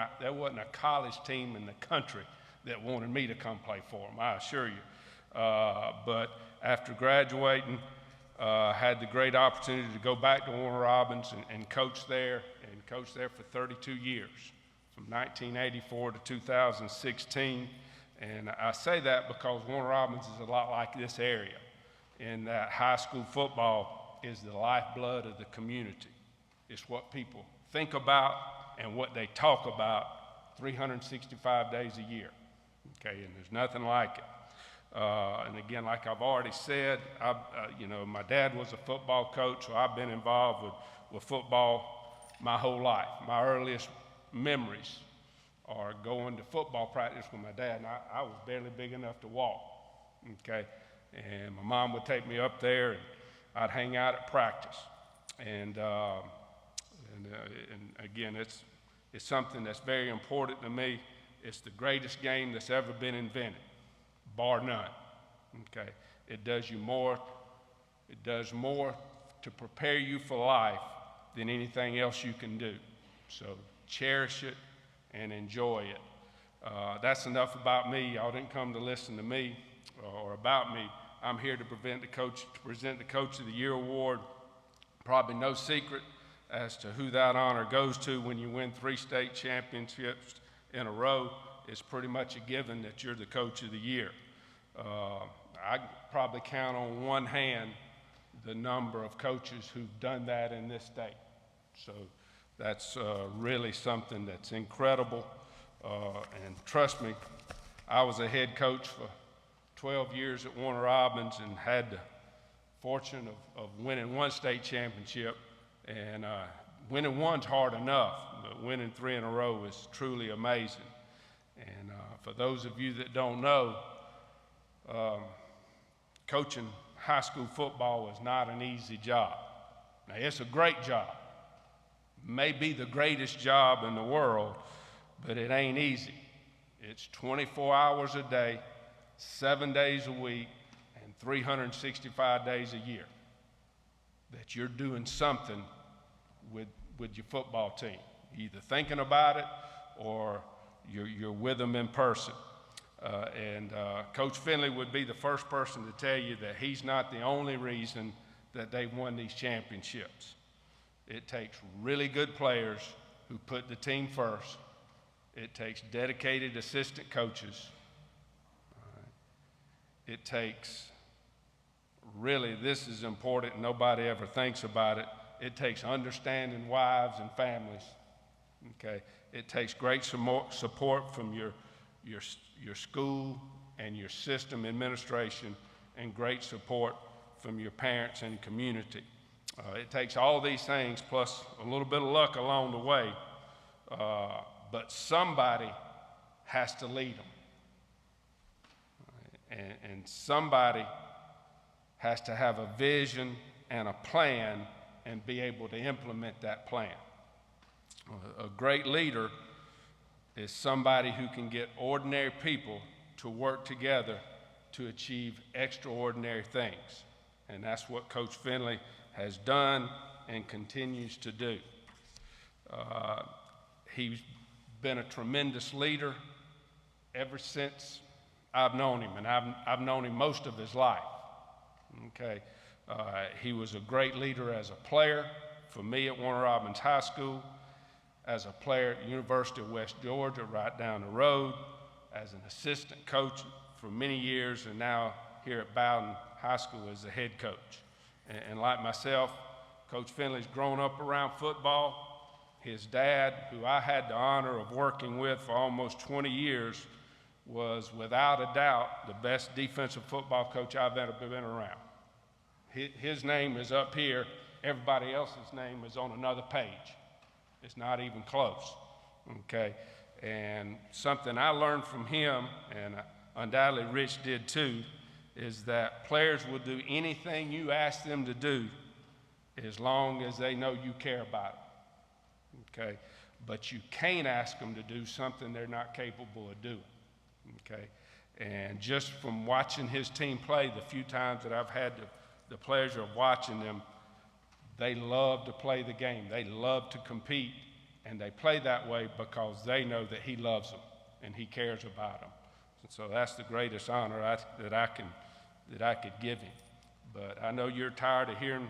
a college team in the country that wanted me to come play for them, I assure you. But after graduating, had the great opportunity to go back to Warner Robins and coach there, for 32 years, from 1984 to 2016. And I say that because Warner Robins is a lot like this area, in that high school football is the lifeblood of the community. It's what people think about and what they talk about 365 days a year, okay? And there's nothing like it. And again, like I've already said, you know, my dad was a football coach, so I've been involved with football my whole life. My earliest memories are going to football practice with my dad, and I was barely big enough to walk, okay? And my mom would take me up there, and I'd hang out at practice. And again, it's something that's very important to me. It's the greatest game that's ever been invented, bar none, okay? It does more to prepare you for life than anything else you can do. So cherish it and enjoy it. That's enough about me. Y'all didn't come to listen to me or about me. I'm here to present the Coach of the Year award. Probably no secret as to who that honor goes to when you win 3 state championships in a row. It's pretty much a given that you're the Coach of the Year. I probably count on one hand the number of coaches who've done that in this state. So that's really something that's incredible. And trust me, I was a head coach for 12 years at Warner Robins and had the fortune of winning 1 state championship. And winning one's hard enough, but winning 3 in a row is truly amazing. And for those of you that don't know, coaching high school football is not an easy job. Now, it's a great job. Maybe the greatest job in the world, but it ain't easy. It's 24 hours a day, 7 days a week, and 365 days a year that you're doing something with your football team, either thinking about it or you're with them in person. Coach Finley would be the first person to tell you that he's not the only reason that they won these championships. It takes really good players who put the team first. It takes dedicated assistant coaches. It takes, really, this is important, nobody ever thinks about it. It takes understanding wives and families, okay? It takes great support from your school and your system administration, and great support from your parents and community. It takes all these things plus a little bit of luck along the way, but somebody has to lead them. And somebody has to have a vision and a plan and be able to implement that plan. A great leader is somebody who can get ordinary people to work together to achieve extraordinary things. And that's what Coach Finley has done and continues to do. He's been a tremendous leader ever since I've known him, and I've known him most of his life. Okay, he was a great leader as a player for me at Warner Robins High School, as a player at University of West Georgia right down the road, as an assistant coach for many years, and now here at Bowden High School as the head coach. And like myself, Coach Finley's grown up around football. His dad, who I had the honor of working with for almost 20 years, was without a doubt the best defensive football coach I've ever been around. His name is up here. Everybody else's name is on another page. It's not even close, okay? And something I learned from him, and undoubtedly Rich did too, is that players will do anything you ask them to do as long as they know you care about it, okay? But you can't ask them to do something they're not capable of doing, okay? And just from watching his team play, the few times that I've had the pleasure of watching them, they love to play the game. They love to compete, and they play that way because they know that he loves them and he cares about them. And so that's the greatest honor that I could give him. But I know you're tired of hearing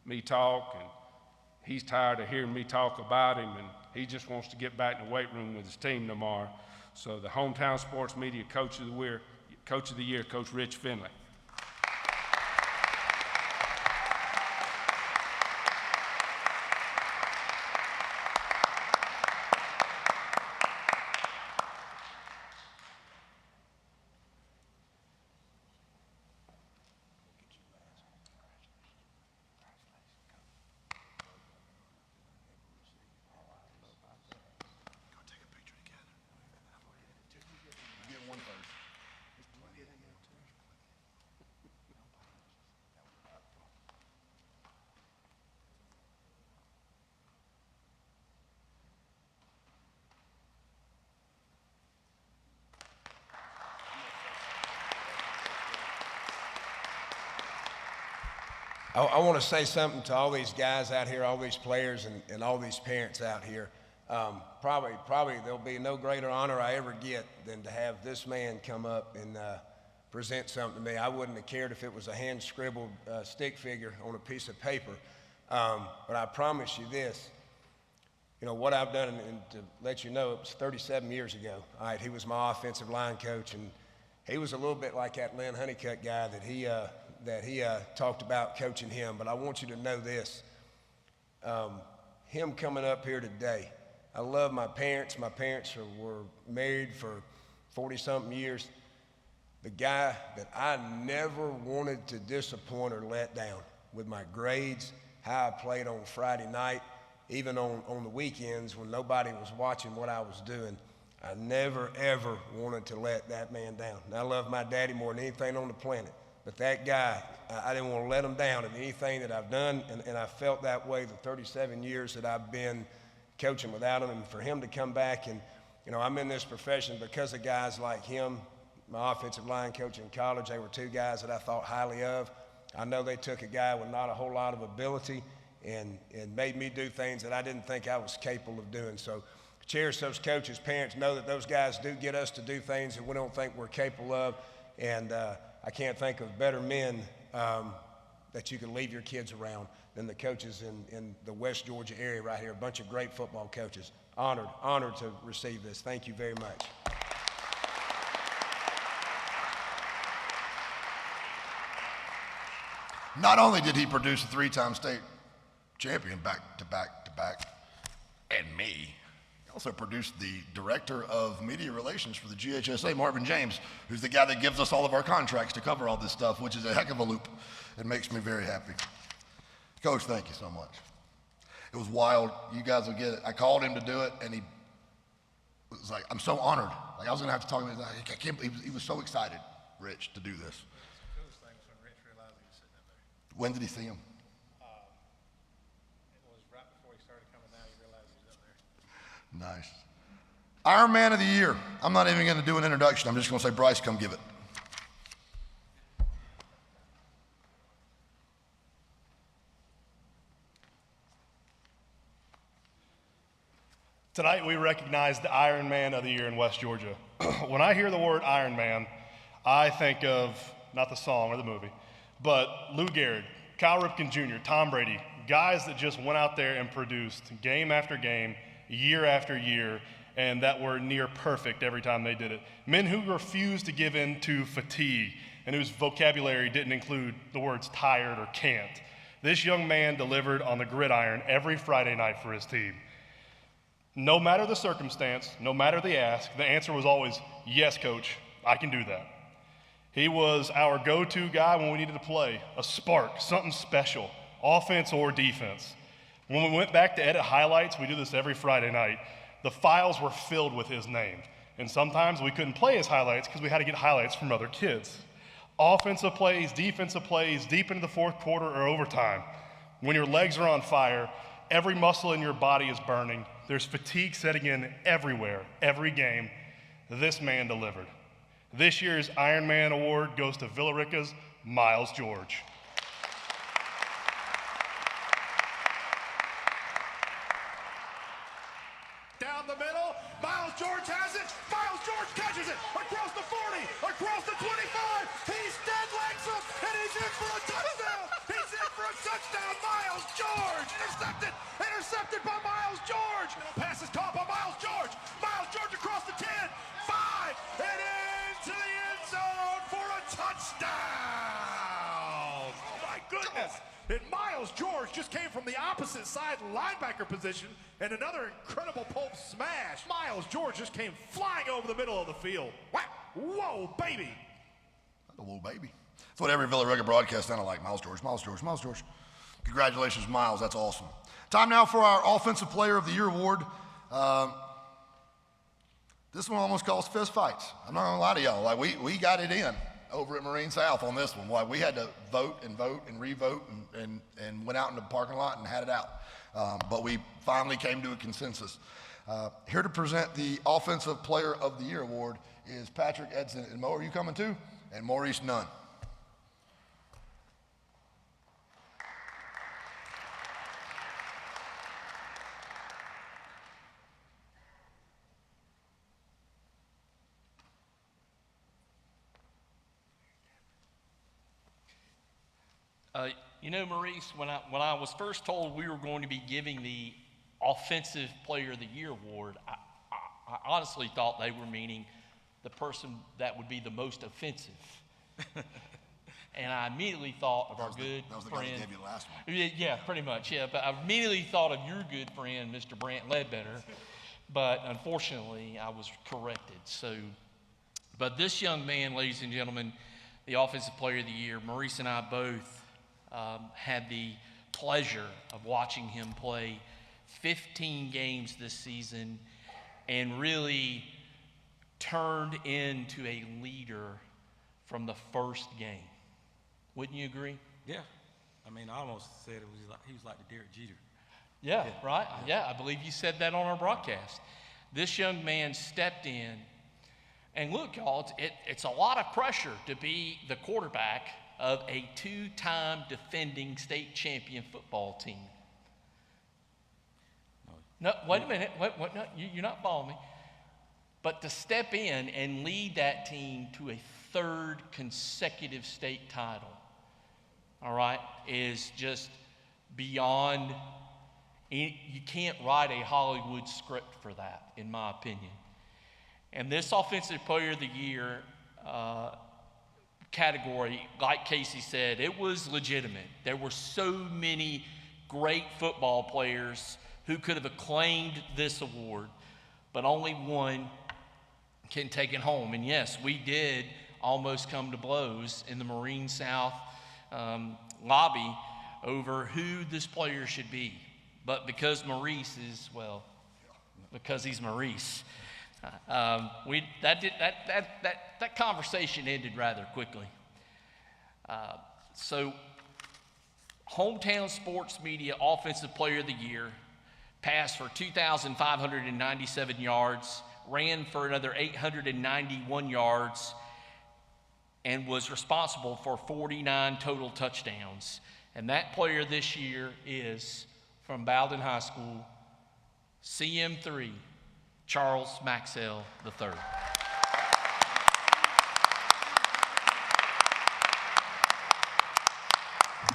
me talk, and he's tired of hearing me talk about him, and he just wants to get back in the weight room with his team tomorrow. So the Hometown Sports Media Coach of the Year, Coach Rich Finley. I want to say something to all these guys out here, all these players, and all these parents out here. Probably there'll be no greater honor I ever get than to have this man come up and present something to me. I wouldn't have cared if it was a hand-scribbled stick figure on a piece of paper. But I promise you this, you know, what I've done, and to let you know, it was 37 years ago. All right, he was my offensive line coach, and he was a little bit like that Lynn Honeycutt guy that he talked about coaching him. But I want you to know this, him coming up here today, I love my parents. My parents were married for 40-something years. The guy that I never wanted to disappoint or let down with my grades, how I played on Friday night, even on the weekends when nobody was watching what I was doing. I never, ever wanted to let that man down. And I love my daddy more than anything on the planet. But that guy, I didn't want to let him down in anything that I've done, and I felt that way the 37 years that I've been coaching without him. And for him to come back, and, you know, I'm in this profession because of guys like him. My offensive line coach in college, they were two guys that I thought highly of. I know they took a guy with not a whole lot of ability and made me do things that I didn't think I was capable of doing. So cherish those coaches. Parents, know that those guys do get us to do things that we don't think we're capable of. And I can't think of better men that you can leave your kids around than the coaches in the West Georgia area right here. A bunch of great football coaches. Honored to receive this. Thank you very much. Not only did he produce a three-time state champion back to back, and me, he also produced the director of media relations for the GHSA, Marvin James, who's the guy that gives us all of our contracts to cover all this stuff, which is a heck of a loop. It makes me very happy. Coach, thank you so much. It was wild. You guys will get it. I called him to do it, and he was like, I'm so honored. Like, I was going to have to talk to him. He was so excited, Rich, to do this. When did he see him? It was right before he started coming down. He realized he was up there. Nice. Iron Man of the Year. I'm not even going to do an introduction. I'm just going to say, Bryce, come give it. Tonight we recognize the Iron Man of the Year in West Georgia. When I hear the word Iron Man, I think of not the song or the movie, but Lou Gehrig, Cal Ripken Jr., Tom Brady, guys that just went out there and produced game after game, year after year, and that were near perfect every time they did it. Men who refused to give in to fatigue and whose vocabulary didn't include the words tired or can't. This young man delivered on the gridiron every Friday night for his team. No matter the circumstance, no matter the ask, the answer was always, yes, coach, I can do that. He was our go-to guy when we needed to play, a spark, something special, offense or defense. When we went back to edit highlights, we do this every Friday night, the files were filled with his name. And sometimes we couldn't play his highlights because we had to get highlights from other kids. Offensive plays, defensive plays, deep into the fourth quarter or overtime. When your legs are on fire, every muscle in your body is burning. There's fatigue setting in everywhere, every game. This man delivered. This year's Iron Man Award goes to Villa Rica's Miles George. Down the middle, Miles George has it. Miles George catches it across the 40, across the 25. He's dead legs up, and he's in for a touchdown. He's in for a touchdown. Miles George intercepted by Miles George. Pass is caught by Miles George. Miles George across the 10, 5, and into the end zone for a touchdown. Oh my goodness. And Miles George just came from the opposite side linebacker position and another incredible pulp smash. Miles George just came flying over the middle of the field. Whack. Whoa, baby. Whoa, baby. That's what every Villa Rica broadcast sounded like. Miles George, Miles George, Miles George. Congratulations, Miles. That's awesome. Time now for our Offensive Player of the Year award. This one almost caused fist fights. I'm not gonna lie to y'all. Like we got it in over at Marine South on this one. Like we had to vote and re-vote and went out in the parking lot and had it out. But we finally came to a consensus. Here to present the Offensive Player of the Year award is Patrick Edson. And Mo, are you coming too? And Maurice Nunn. You know, Maurice, when I was first told we were going to be giving the Offensive Player of the Year award, I honestly thought they were meaning the person that would be the most offensive. And I immediately thought of our good friend. That was the guy that gave you the last one. Yeah, pretty much, yeah. But I immediately thought of your good friend, Mr. Brant Ledbetter. But unfortunately, I was corrected. But this young man, ladies and gentlemen, the Offensive Player of the Year, Maurice and I both had the pleasure of watching him play 15 games this season and really turned into a leader from the first game. Wouldn't you agree? Yeah. I mean, I almost said he was like the Derek Jeter. Yeah, right? Yeah, I believe you said that on our broadcast. This young man stepped in, and look, y'all, it's a lot of pressure to be the quarterback of a two-time defending state champion football team. No, wait a minute. No, you're not following me. But to step in and lead that team to a third consecutive state title, all right, is just beyond. You can't write a Hollywood script for that, in my opinion. And this Offensive Player of the Year category, like Casey said, it was legitimate. There were so many great football players who could have acclaimed this award, but only one can take it home. And yes, we did almost come to blows in the Marine South lobby over who this player should be. But because Maurice is, well, because he's Maurice, that conversation ended rather quickly. So Hometown Sports Media Offensive Player of the Year, passed for 2,597 yards, ran for another 891 yards, and was responsible for 49 total touchdowns. And that player this year is from Bowden High School, CM3, Charles Maxwell III.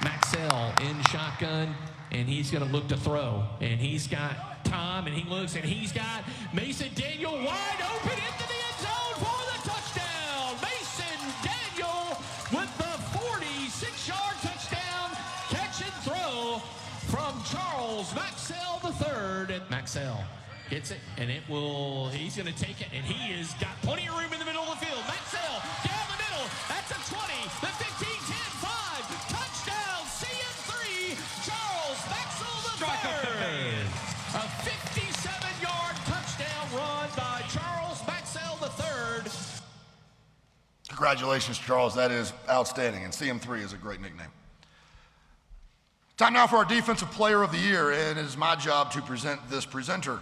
Maxwell in shotgun, and he's going to look to throw. And he's got time, and he looks, and he's got Mason Daniel wide open into the end zone for the touchdown. Mason Daniel with the 46-yard touchdown catch and throw from Charles Maxwell III. Maxwell hits it, and he's going to take it, and he has got plenty of room in the middle of the field. Maxwell down the middle, that's a 20, the 15, 10, 5, touchdown, CM3, Charles Maxwell III. A 57-yard touchdown run by Charles Maxwell III. Congratulations, Charles. That is outstanding, and CM3 is a great nickname. Time now for our Defensive Player of the Year, and it is my job to present this presenter.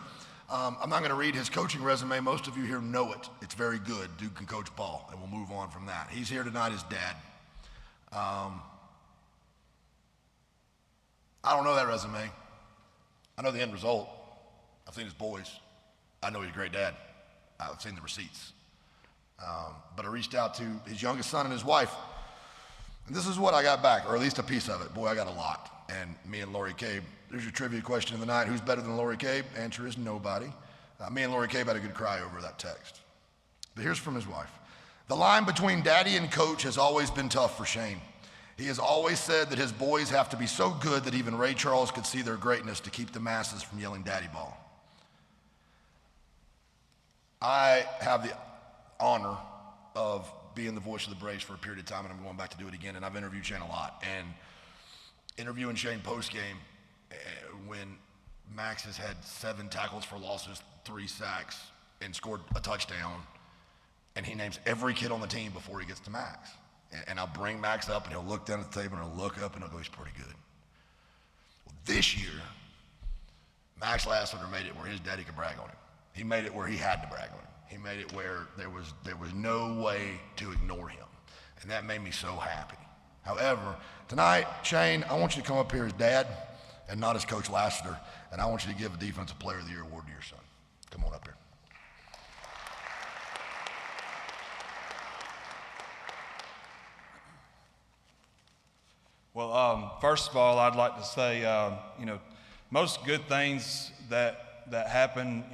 I'm not going to read his coaching resume. Most of you here know it. It's very good. Duke can coach ball, and we'll move on from that. He's here tonight, his dad. I don't know that resume. I know the end result. I've seen his boys. I know he's a great dad. I've seen the receipts. But I reached out to his youngest son and his wife, and this is what I got back, or at least a piece of it. Boy, I got a lot. And me and Lori Cabe, there's your trivia question of the night. Who's better than Lori Cabe? Answer is nobody. Me and Lori Cabe had a good cry over that text. But here's from his wife. The line between daddy and coach has always been tough for Shane. He has always said that his boys have to be so good that even Ray Charles could see their greatness to keep the masses from yelling daddy ball. I have the honor of being the voice of the Braves for a period of time, and I'm going back to do it again, and I've interviewed Shane a lot. And interviewing Shane post-game, when Max has had 7 tackles for losses, 3 sacks, and scored a touchdown, and he names every kid on the team before he gets to Max. And I'll bring Max up, and he'll look down at the table, and he'll look up, and he'll go, he's pretty good. Well, this year, Max Lassiter made it where his daddy could brag on him. He made it where he had to brag on him. He made it where there was no way to ignore him, and that made me so happy. However, tonight, Shane, I want you to come up here as dad and not as Coach Lassiter, and I want you to give a Defensive Player of the Year award to your son. Come on up here. Well, first of all, I'd like to say, most good things that happen,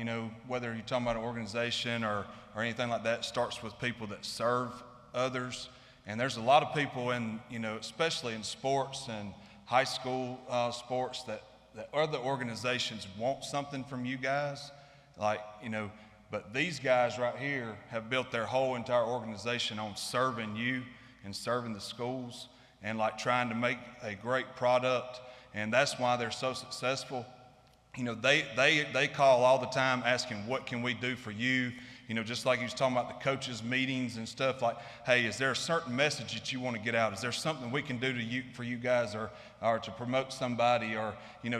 whether you're talking about an organization or anything like that, starts with people that serve others. And there's a lot of people especially in sports and high school sports that other organizations want something from you guys. But these guys right here have built their whole entire organization on serving you and serving the schools and trying to make a great product. And that's why they're so successful. They call all the time asking, what can we do for you? Just like he was talking about the coaches' meetings and stuff, hey, is there a certain message that you want to get out? Is there something we can do for you guys or to promote somebody or,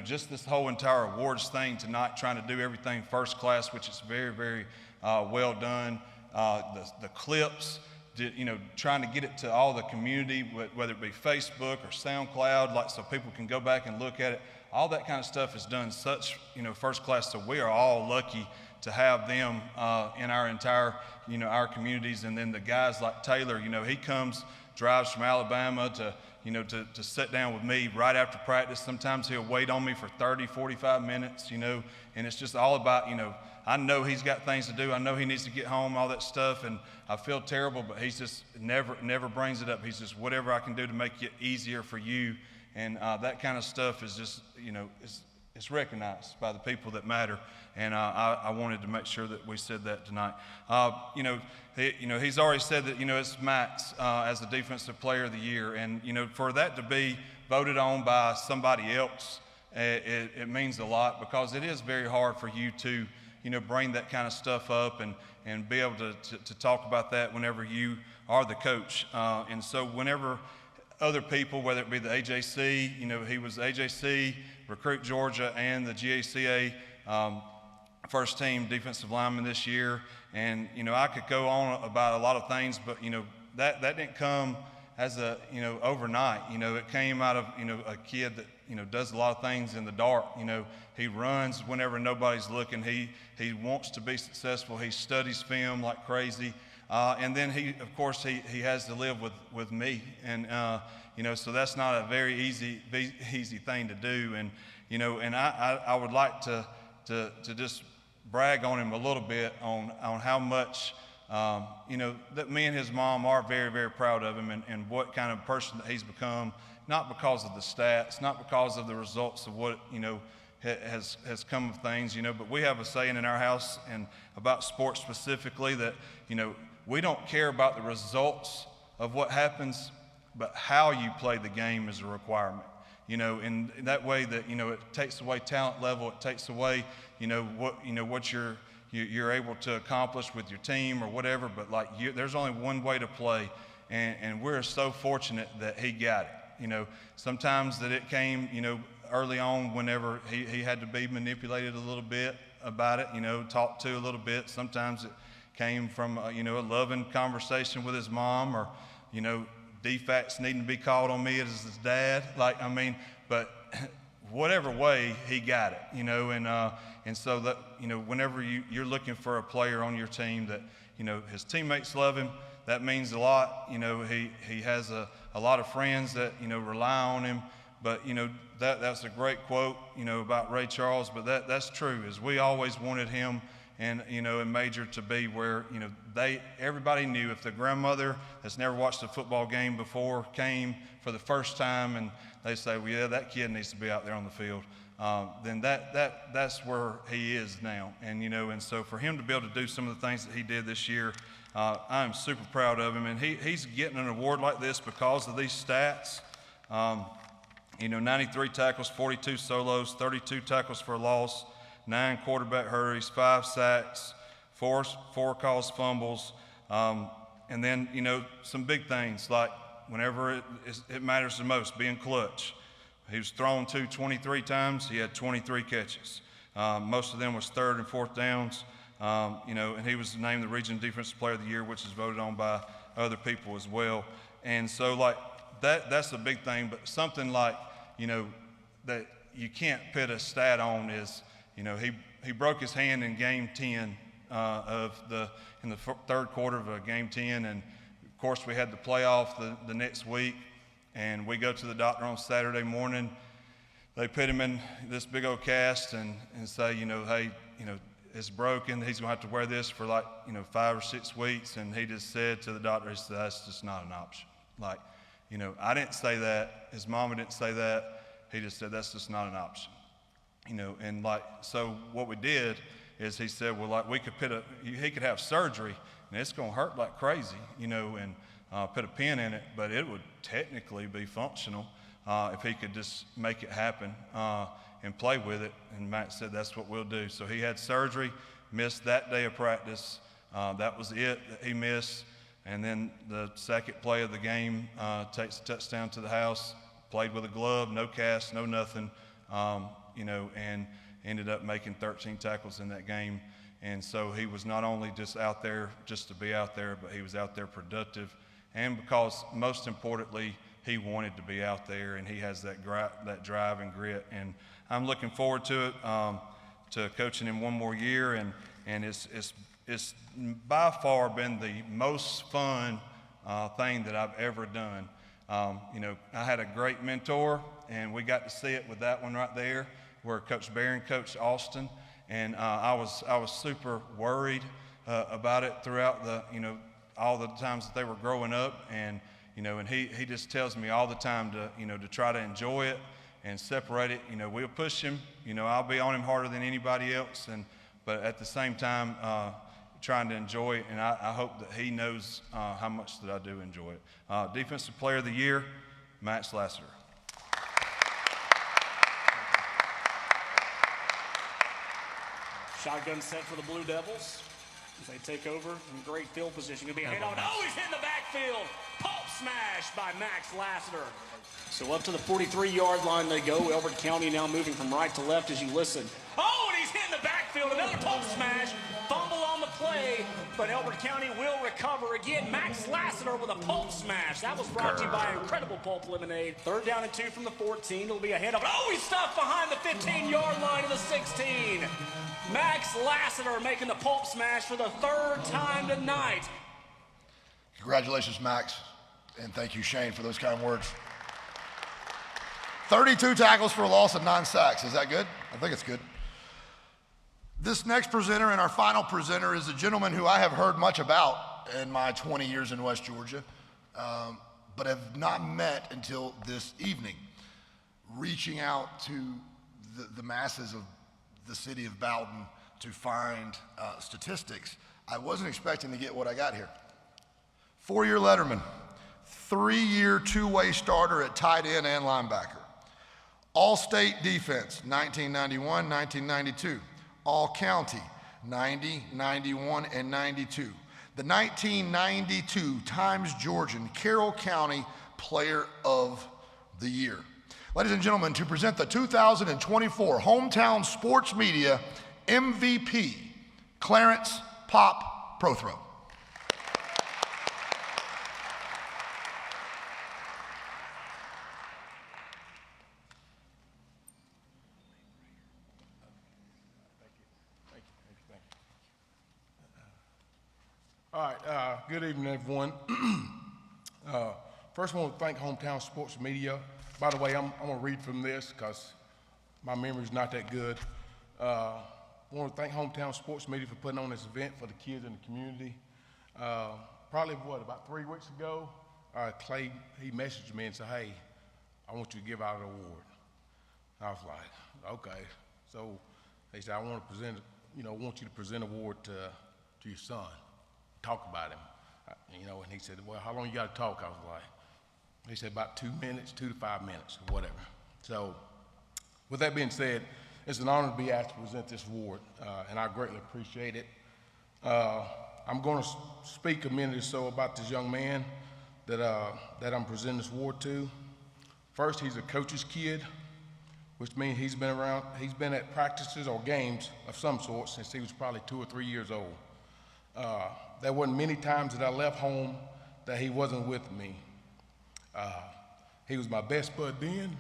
just this whole entire awards thing tonight, trying to do everything first class, which is very, very well done. The clips, trying to get it to all the community, whether it be Facebook or SoundCloud, so people can go back and look at it. All that kind of stuff is done such, first class, so we are all lucky to have them in our entire, our communities. And then the guys like Taylor, he drives from Alabama to sit down with me right after practice. Sometimes he'll wait on me for 30, 45 minutes, and it's just all about, I know he's got things to do. I know he needs to get home, all that stuff, and I feel terrible, but he's just never brings it up. He's just, whatever I can do to make it easier for you. And that kind of stuff is just, it's recognized by the people that matter. And I wanted to make sure that we said that tonight. He's already said that, it's Max as the Defensive Player of the Year. And, for that to be voted on by somebody else, it means a lot, because it is very hard for you to, bring that kind of stuff up and be able to talk about that whenever you are the coach. And so whenever other people, whether it be the AJC, he was AJC, Recruit Georgia, and the GACA first team defensive lineman this year. And, I could go on about a lot of things, but, that didn't come as overnight. It came out of, a kid that, does a lot of things in the dark. He runs whenever nobody's looking. He wants to be successful. He studies film like crazy. And then he has to live with me. And, so that's not a very easy thing to do. And, and I would like to just brag on him a little bit on how much, that me and his mom are very, very proud of him and what kind of person that he's become, not because of the stats, not because of the results of what, has come of things, but we have a saying in our house and about sports specifically that, we don't care about the results of what happens, but how you play the game is a requirement. In that way that, it takes away talent level, it takes away, what you're able to accomplish with your team or whatever, but there's only one way to play, and we're so fortunate that he got it. Sometimes that it came, early on whenever he had to be manipulated a little bit about it, talked to a little bit. Sometimes it came from, a loving conversation with his mom or, defects needing to be called on me as his dad. But whatever way, he got it, and so that, whenever you're looking for a player on your team that, his teammates love him, that means a lot. He has a lot of friends that, rely on him. But, that's a great quote, about Ray Charles, but that's true, is we always wanted him and, and Major to be where, everybody knew if the grandmother that's never watched a football game before came for the first time and they say, well, yeah, that kid needs to be out there on the field, then that's where he is now. And, and so for him to be able to do some of the things that he did this year, I'm super proud of him. And he's getting an award like this because of these stats. 93 tackles, 42 solos, 32 tackles for a loss, 9 quarterback hurries, 5 sacks, 4 caused fumbles, and then, some big things like whenever it matters the most, being clutch. He was thrown to 23 times. He had 23 catches. Most of them was 3rd and 4th downs, and he was named the Region Defensive Player of the Year, which is voted on by other people as well. And so, that's a big thing, but something like, that you can't put a stat on is, he broke his hand in game 10 in the third quarter of game 10, and of course we had the playoff the next week, and we go to the doctor on Saturday morning. They put him in this big old cast and say, hey, it's broken. He's gonna have to wear this for 5 or 6 weeks, and he just said to the doctor, he said, that's just not an option. I didn't say that. His mama didn't say that. He just said, that's just not an option. And so what we did is he said, well, we could he could have surgery, and it's going to hurt like crazy, and put a pin in it, but it would technically be functional if he could just make it happen and play with it. And Matt said, that's what we'll do. So he had surgery, missed that day of practice. That was it that he missed. And then the second play of the game takes a touchdown to the house, played with a glove, no cast, no nothing, and ended up making 13 tackles in that game. And so he was not only just out there just to be out there, but he was out there productive. And because most importantly, he wanted to be out there, and he has that drive and grit. And I'm looking forward to it, to coaching him one more year. And it's by far been the most fun thing that I've ever done. I had a great mentor, and we got to see it with that one right there, where Coach Barron coached Austin, and I was super worried about it throughout all the times that they were growing up, and and he just tells me all the time to try to enjoy it and separate it. We'll push him. I'll be on him harder than anybody else, but at the same time, trying to enjoy it, and I hope that he knows how much that I do enjoy it. Defensive Player of the Year, Matt Lassiter. Shotgun set for the Blue Devils as they take over in great field position. Going to be a head on. Oh, he's in the backfield. Pops smash by Max Lassiter. So up to the 43-yard line they go. Elbert County now moving from right to left as you listen. Oh, and he's hitting the backfield. Another pulp smash. Fumble on the play, but Elbert County will recover again. Max Lassiter with a pulp smash. That was brought to you by Incredible Pulp Lemonade. 3rd down and 2 from the 14. It'll be ahead of. Oh, he's stuffed behind the 15-yard line of the 16. Max Lassiter making the pulp smash for the 3rd time tonight. Congratulations, Max, and thank you, Shane, for those kind words. 32 tackles for a loss and 9 sacks. Is that good? I think it's good. This next presenter and our final presenter is a gentleman who I have heard much about in my 20 years in West Georgia, but have not met until this evening. Reaching out to the masses of the city of Bowden to find statistics, I wasn't expecting to get what I got here. 4-year letterman, 3-year two-way starter at tight end and linebacker. All-state defense, 1991, 1992. All-county, 90, 91, and 92. The 1992 Times Georgian Carroll County Player of the Year. Ladies and gentlemen, to present the 2024 Hometown Sports Media MVP, Clarence Pop Prothrow. All right, good evening, everyone. First, I want to thank Hometown Sports Media. By the way, I'm going to read from this because my memory's not that good. I want to thank Hometown Sports Media for putting on this event for the kids in the community. Probably, about 3 weeks ago, Clay, he messaged me and said, hey, I want you to give out an award. I was like, okay. So he said, I want to present, want you to present an award to your son. Talk about him, and he said, well, how long you got to talk? I was like, he said about 2 minutes, 2 to 5 minutes, or whatever. So with that being said, it's an honor to be asked to present this award, and I greatly appreciate it. I'm going to speak a minute or so about this young man that I'm presenting this award to. First, he's a coach's kid, which means he's been at practices or games of some sort since he was probably 2 or 3 years old. There wasn't many times that I left home that he wasn't with me. He was my best bud then,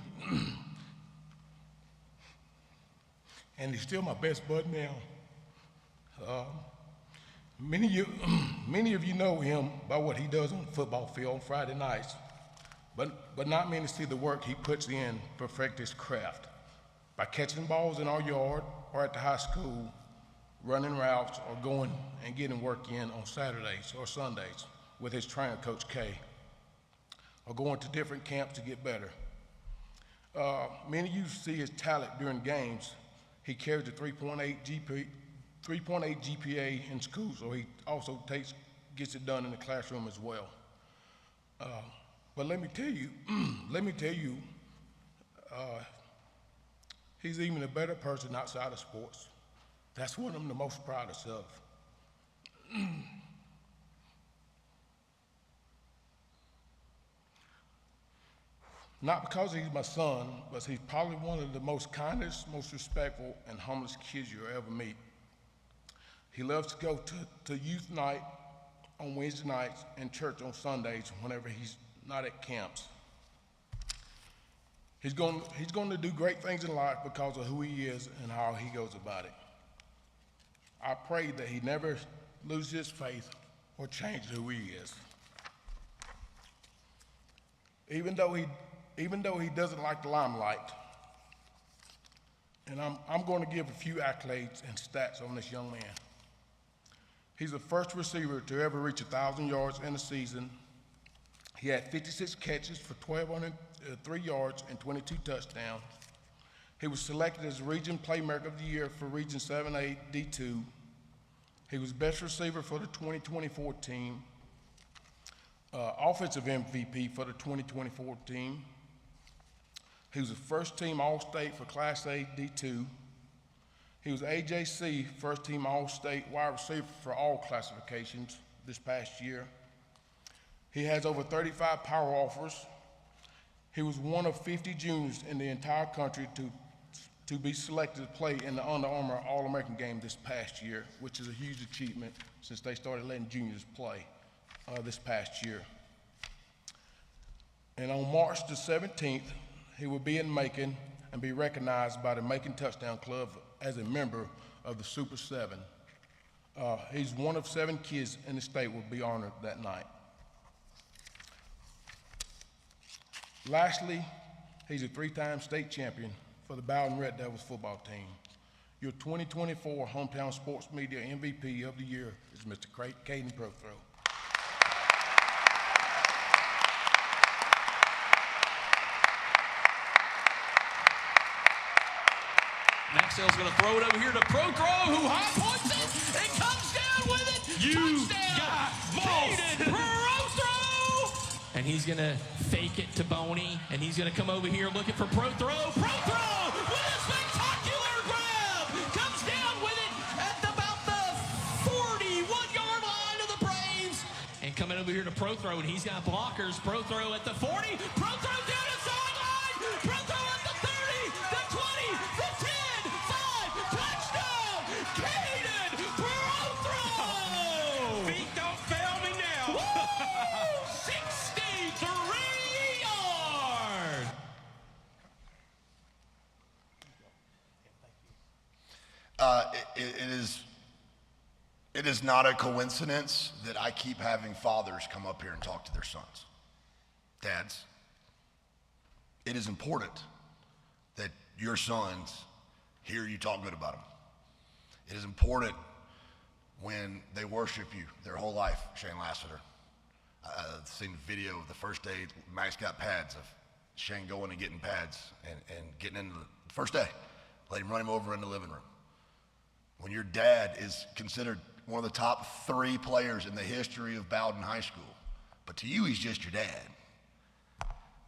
and he's still my best bud now. Many of you know him by what he does on the football field on Friday nights, but not many see the work he puts in to perfect his craft by catching balls in our yard or at the high school, running routes, or going and getting work in on Saturdays or Sundays with his trainer, Coach K, or going to different camps to get better. Many of you see his talent during games. He carries a 3.8 GPA in school, so he also gets it done in the classroom as well. But let me tell you, he's even a better person outside of sports. That's what I'm the most proudest of. Not because he's my son, but he's probably one of the most kindest, most respectful, and humblest kids you'll ever meet. He loves to go to youth night on Wednesday nights and church on Sundays whenever he's not at camps. He's going to do great things in life because of who he is and how he goes about it. I pray that he never loses his faith or changes who he is. Even though he doesn't like the limelight, and I'm going to give a few accolades and stats on this young man. He's the first receiver to ever reach 1,000 yards in a season. He had 56 catches for 1,203 yards and 22 touchdowns. He was selected as Region Playmaker of the Year for Region 7A D2. He was best receiver for the 2024 team, offensive MVP for the 2024 team. He was the first team All-State for Class A D2. He was AJC first team All-State wide receiver for all classifications this past year. He has over 35 power offers. He was one of 50 juniors in the entire country to be selected to play in the Under Armour All-American game this past year, which is a huge achievement since they started letting juniors play this past year. And on March the 17th, he will be in Macon and be recognized by the Macon Touchdown Club as a member of the Super 7. He's one of 7 kids in the state will be honored that night. Lastly, he's a 3-time state champion for the Bowden Red Devils football team. Your 2024 Hometown Sports Media MVP of the Year is Mr. Caden Prothrow. Maxwell's going to throw it over here to Prothrow, who high points it and comes down with it. Touchdown, Prothrow! And he's going to fake it to Boney, and he's going to come over here looking for Prothrow. Prothrow with a spectacular grab! Comes down with it at about the 41-yard line of the Braves. And coming over here to Prothrow, and he's got blockers. Prothrow at the 40. Prothrow down the sideline. Prothrow at the 30, the 20, the 10, 5. Touchdown! Caden Prothrow! Feet don't fail me now. 63 yards! It is not a coincidence that I keep having fathers come up here and talk to their sons. Dads, it is important that your sons hear you talk good about them. It is important when they worship you their whole life. Shane Lassiter, I've seen the video of the first day Max got pads of Shane going and getting pads and getting into the first day. Let him run him over in the living room. When your dad is considered one of the top 3 players in the history of Bowden High School, but to you, he's just your dad.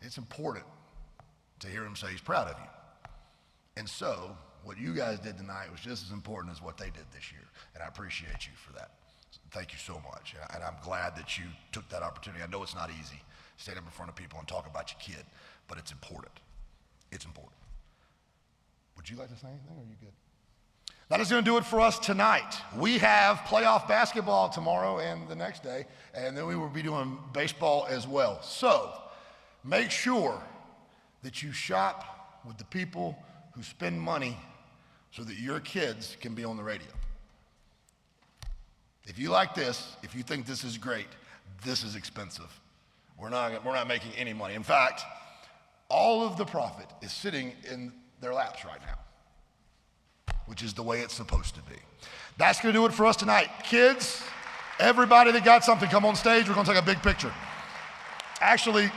It's important to hear him say he's proud of you. And so, what you guys did tonight was just as important as what they did this year, and I appreciate you for that. So thank you so much, and I'm glad that you took that opportunity. I know it's not easy to stand up in front of people and talk about your kid, but it's important. It's important. Would you like to say anything, or are you good? That is going to do it for us tonight. We have playoff basketball tomorrow and the next day, and then we will be doing baseball as well. So make sure that you shop with the people who spend money so that your kids can be on the radio. If you like this, if you think this is great, this is expensive. We're not making any money. In fact, all of the profit is sitting in their laps right now, which is the way it's supposed to be. That's going to do it for us tonight. Kids, everybody that got something, come on stage. We're going to take a big picture. Actually,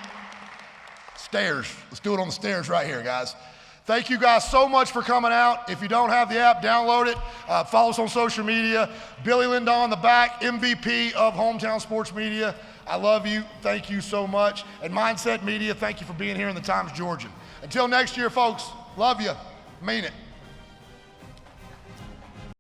stairs. Let's do it on the stairs right here, guys. Thank you guys so much for coming out. If you don't have the app, download it. Follow us on social media. Billy Lindahl in the back, MVP of Hometown Sports Media. I love you. Thank you so much. And Mindset Media, thank you for being here in the Times Georgian. Until next year, folks, love you. Mean it.